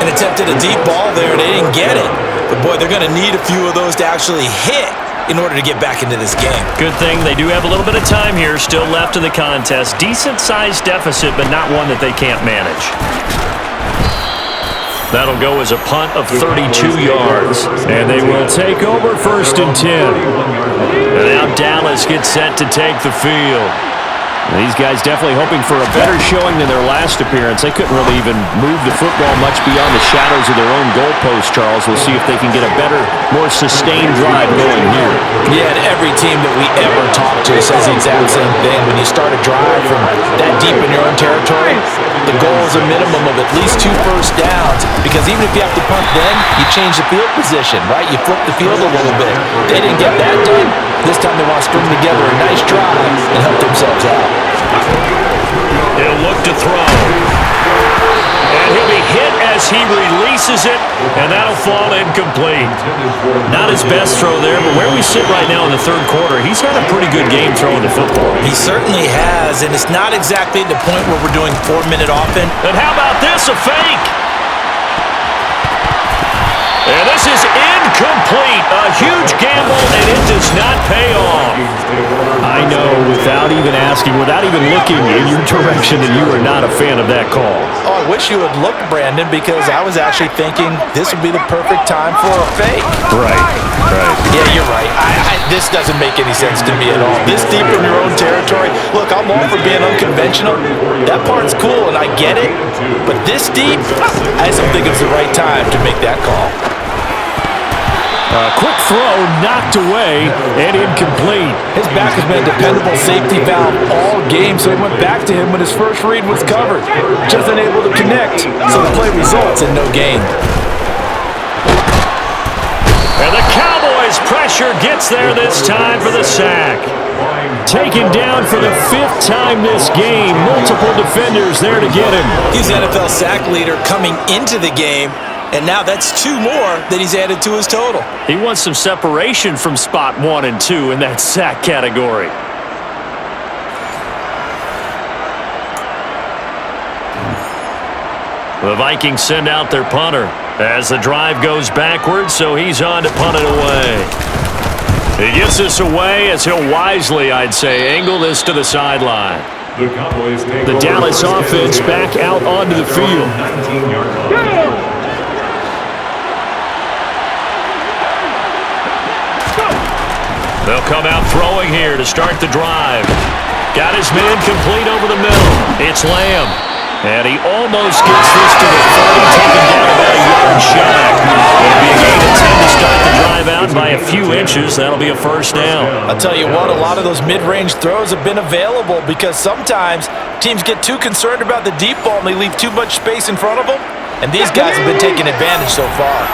And attempted a deep ball there, and they didn't get it. But, boy, they're going to need a few of those to actually hit in order to get back into this game. Good thing they do have a little bit of time here still left in the contest. Decent-sized deficit, but not one that they can't manage. That'll go as a punt of 32 yards. And they will take over 1st and 10. And now Dallas gets set to take the field. These guys definitely hoping for a better showing than their last appearance. They couldn't really even move the football much beyond the shadows of their own goalpost, Charles. We'll see if they can get a better, more sustained drive going here. Yeah, and every team that we ever talk to says the exact same thing. When you start a drive from that deep in your own territory, the goal is a minimum of at least 2 first downs, because even if you have to punt then, you change the field position, right? You flip the field a little bit. They didn't get that done. This time they want to string together a nice drive and help themselves out. He'll look to throw. And he'll be hit as he releases it, and that'll fall incomplete. Not his best throw there, but where we sit right now in the 3rd quarter, he's had a pretty good game throwing the football. He certainly has, and it's not exactly the point where we're doing 4-minute offense. And how about this, a fake? And this is incomplete. A huge gamble, and it does not pay off. I know, without even asking, without even looking in your direction, that you are not a fan of that call. Oh, I wish you had looked, Brandon, because I was actually thinking this would be the perfect time for a fake. Right. Yeah, you're right. This doesn't make any sense to me at all. This deep in your own territory. Look, I'm all for being unconventional. That part's cool, and I get it. But this deep, I just don't think it's the right time to make that call. A quick throw knocked away and incomplete. His back has been a dependable safety valve all game, so he went back to him when his first read was covered. Just unable to connect, so the play results in no gain. And the Cowboys' pressure gets there this time for the sack. Taken down for the 5th time this game. Multiple defenders there to get him. He's the NFL sack leader coming into the game. And now that's 2 more that he's added to his total. He wants some separation from spot 1 and 2 in that sack category. The Vikings send out their punter as the drive goes backwards, so he's on to punt it away. He gets this away as he'll wisely, I'd say, angle this to the sideline. The Dallas offense back out onto the field. They'll come out throwing here to start the drive. Got his man complete over the middle. It's Lamb. And he almost gets this to the 30, taken down about a yard shy. It'll be a gain of 10 to start the drive out by a few inches. That'll be a first down. I'll tell you what, a lot of those mid-range throws have been available because sometimes teams get too concerned about the deep ball and they leave too much space in front of them. And these guys have been taking advantage so far.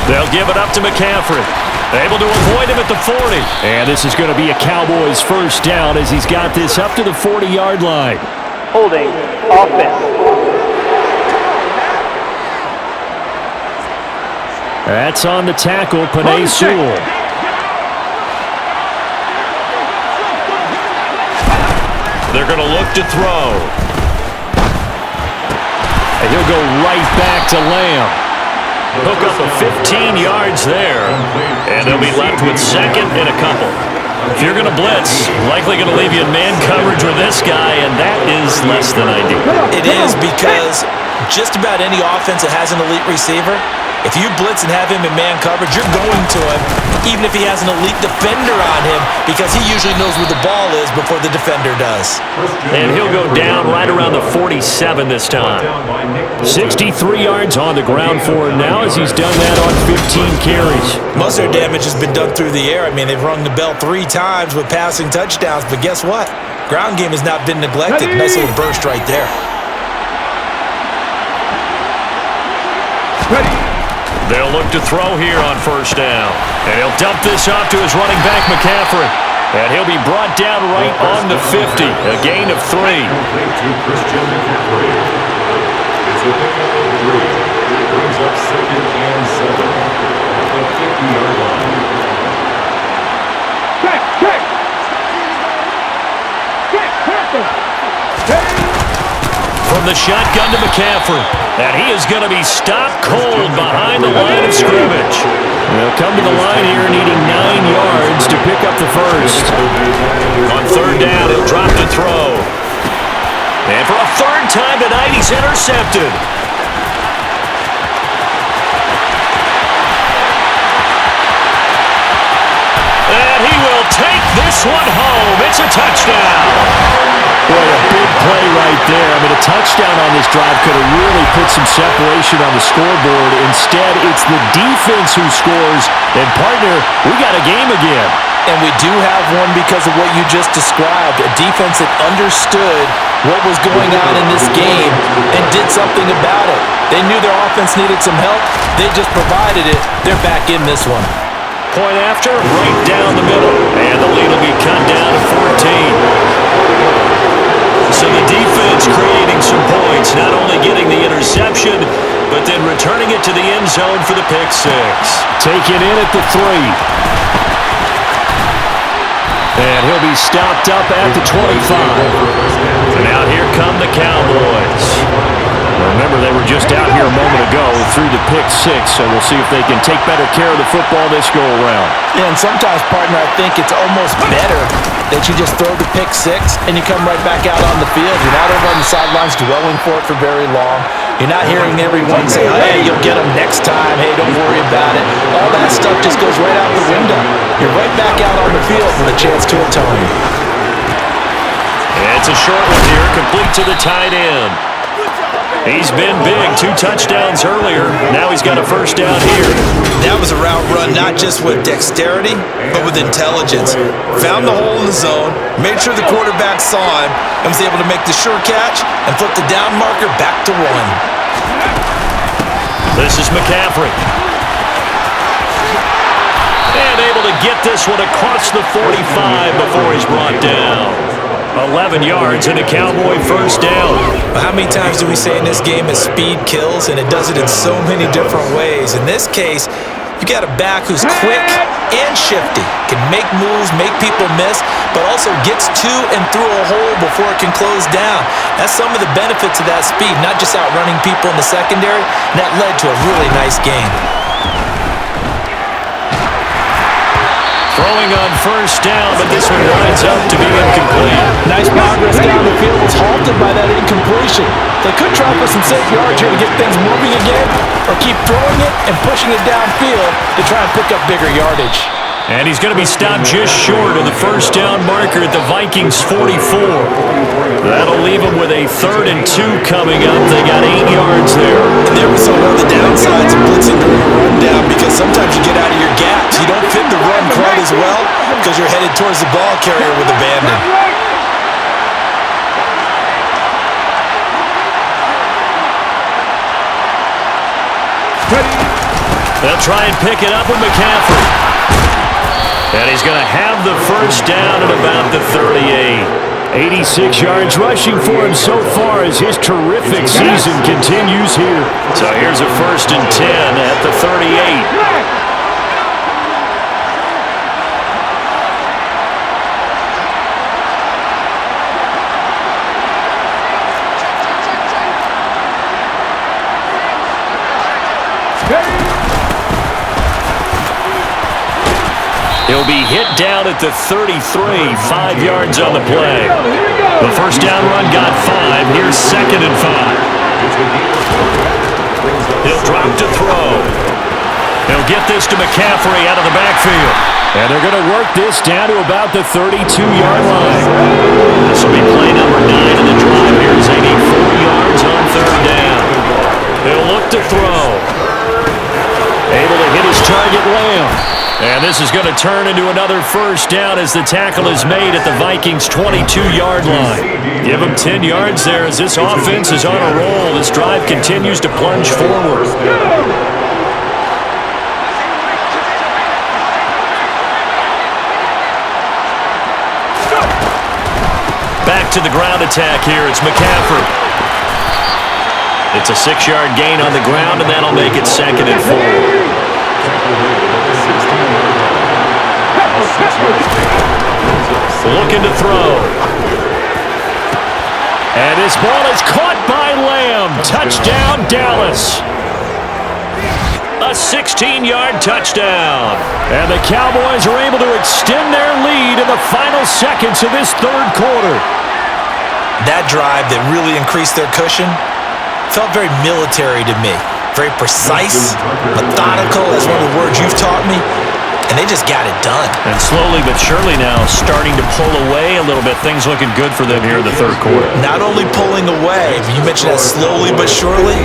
They'll give it up to McCaffrey. Able to avoid him at the 40. And this is going to be a Cowboys first down as he's got this up to the 40-yard line. Holding offense. That's on the tackle, Penei Sewell. They're going to look to throw. And he'll go right back to Lamb. Hook up a 15 yards there, and they'll be left with second and a couple. If you're going to blitz, likely going to leave you in man coverage with this guy, and that is less than ideal. It is because just about any offense that has an elite receiver, if you blitz and have him in man coverage, you're going to him, even if he has an elite defender on him, because he usually knows where the ball is before the defender does. And he'll go down right around the 47 this time. 63 yards on the ground for him now as he's done that on 15 carries. Most of their damage has been done through the air. I mean, they've rung the bell 3 times with passing touchdowns, but guess what? Ground game has not been neglected. Nice little burst right there. They'll look to throw here on first down. And he'll dump this off to his running back, McCaffrey. And he'll be brought down right on the 50. A gain of 3. To Christian McCaffrey. It's a pickup of 3. It brings up second and 7 at the 50-yard line. From the shotgun to McCaffrey. And he is going to be stopped cold behind the line of scrimmage. They'll come to the line here needing 9 yards to pick up the first. On third down, he'll drop to throw. And for a third time tonight, he's intercepted. And he will take this one home. It's a touchdown. Boy, a big play right there. I mean, a touchdown on this drive could have really put some separation on the scoreboard. Instead, it's the defense who scores. And, partner, we got a game again. And we do have one because of what you just described. A defense that understood what was going on in this game and did something about it. They knew their offense needed some help. They just provided it. They're back in this one. Point after, right down the middle. And the lead will be cut down to 14. So the defense creating some points, not only getting the interception, but then returning it to the end zone for the pick 6. Taken in at the 3. And he'll be stopped up at the 25. And out here come the Cowboys. Remember, they were just out here a moment ago through the pick 6, so we'll see if they can take better care of the football this go-around. Yeah, and sometimes, partner, I think it's almost better that you just throw the pick 6 and you come right back out on the field. You're not over on the sidelines dwelling for it for very long. You're not hearing everyone say, hey, you'll get them next time. Hey, don't worry about it. All that stuff just goes right out the window. You're right back out on the field with a chance to atone. It's a short one here, complete to the tight end. He's been big, 2 touchdowns earlier. Now he's got a first down here. That was a route run not just with dexterity, but with intelligence. Found the hole in the zone, made sure the quarterback saw him, and was able to make the sure catch and flip the down marker back to 1. This is McCaffrey. And able to get this one across the 45 before he's brought down. 11 yards and a Cowboy first down. But how many times do we say in this game that speed kills, and it does it in so many different ways? In this case, you got a back who's quick and shifty, can make moves, make people miss, but also gets to and through a hole before it can close down. That's some of the benefits of that speed, not just outrunning people in the secondary, and that led to a really nice game. Throwing on first down, but this one winds up to be incomplete. Nice progress down the field was halted by that incompletion. They could try for some safe yards here to get things moving again, or keep throwing it and pushing it downfield to try and pick up bigger yardage. And he's going to be stopped just short of the first down marker at the Vikings' 44. That'll leave them with a 3rd and 2 coming up. They got 8 yards there. And there we saw one of the downsides of blitzing during a rundown, because sometimes you get out of your gaps. You don't fit the run quite as well because you're headed towards the ball carrier with abandon. They'll try and pick it up with McCaffrey. And he's going to have the first down at about the 38. 86 yards rushing for him so far as his terrific season continues here. So here's a 1st and 10 at the 38. He'll be hit down at the 33, 5 yards on the play. The first down run got 5. Here's 2nd and 5. He'll drop to throw. He'll get this to McCaffrey out of the backfield. And they're going to work this down to about the 32-yard line. This will be play number 9 in the drive. Here's 84 yards on 3rd down. He'll look to throw. Able to hit his target, Lamb. And this is going to turn into another first down as the tackle is made at the Vikings' 22-yard line. Give them 10 yards there as this offense is on a roll. This drive continues to plunge forward. Back to the ground attack here. It's McCaffrey. It's a 6-yard gain on the ground, and that'll make it 2nd and 4. Looking to throw. And this ball is caught by Lamb. Touchdown, Dallas. A 16-yard touchdown. And the Cowboys are able to extend their lead in the final seconds of this 3rd quarter. That drive that really increased their cushion felt very military to me. Very precise, methodical, that's one of the words you've taught me. And they just got it done. And slowly but surely now starting to pull away a little bit. Things looking good for them here in the 3rd quarter. Not only pulling away, but you mentioned that slowly but surely.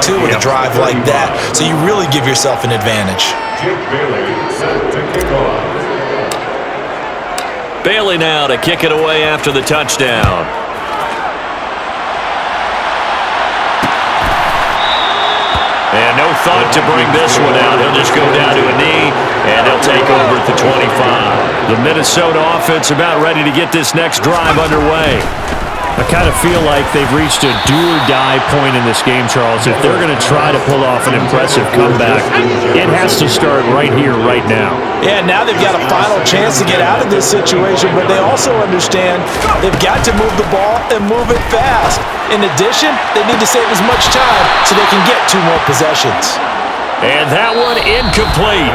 Two with a drive like that, so you really give yourself an advantage. Jake Bailey set to kick off. Bailey now to kick it away after the touchdown. And no thought to bring this one out. He'll just go down to a knee, and he'll take over at the 25. The Minnesota offense about ready to get this next drive underway. I kind of feel like they've reached a do-or-die point in this game, Charles. If they're going to try to pull off an impressive comeback, it has to start right here, right now. Yeah, now they've got a final chance to get out of this situation, but they also understand they've got to move the ball and move it fast. In addition, they need to save as much time so they can get 2 more possessions. And that one incomplete.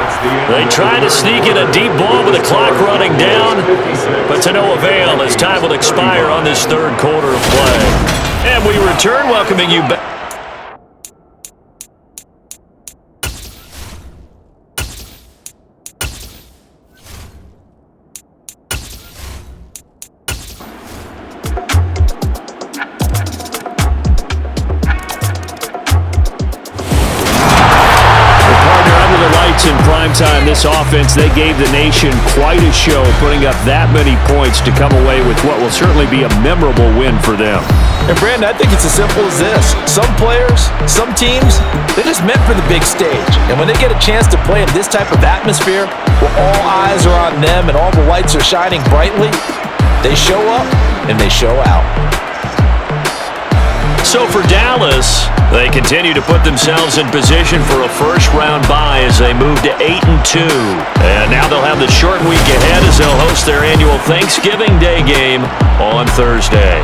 They try to sneak in a deep ball with the clock running down, but to no avail as time will expire on this 3rd quarter of play. And we return, welcoming you back. In primetime, this offense, they gave the nation quite a show, putting up that many points to come away with what will certainly be a memorable win for them. And Brandon, I think it's as simple as this. Some players, some teams, they're just meant for the big stage. And when they get a chance to play in this type of atmosphere, where all eyes are on them and all the lights are shining brightly, they show up and they show out. So for Dallas, they continue to put themselves in position for a first-round bye as they move to 8-2. And now they'll have the short week ahead as they'll host their annual Thanksgiving Day game on Thursday.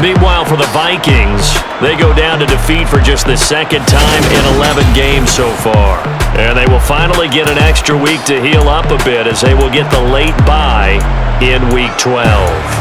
Meanwhile, for the Vikings, they go down to defeat for just the second time in 11 games so far. And they will finally get an extra week to heal up a bit as they will get the late bye in Week 12.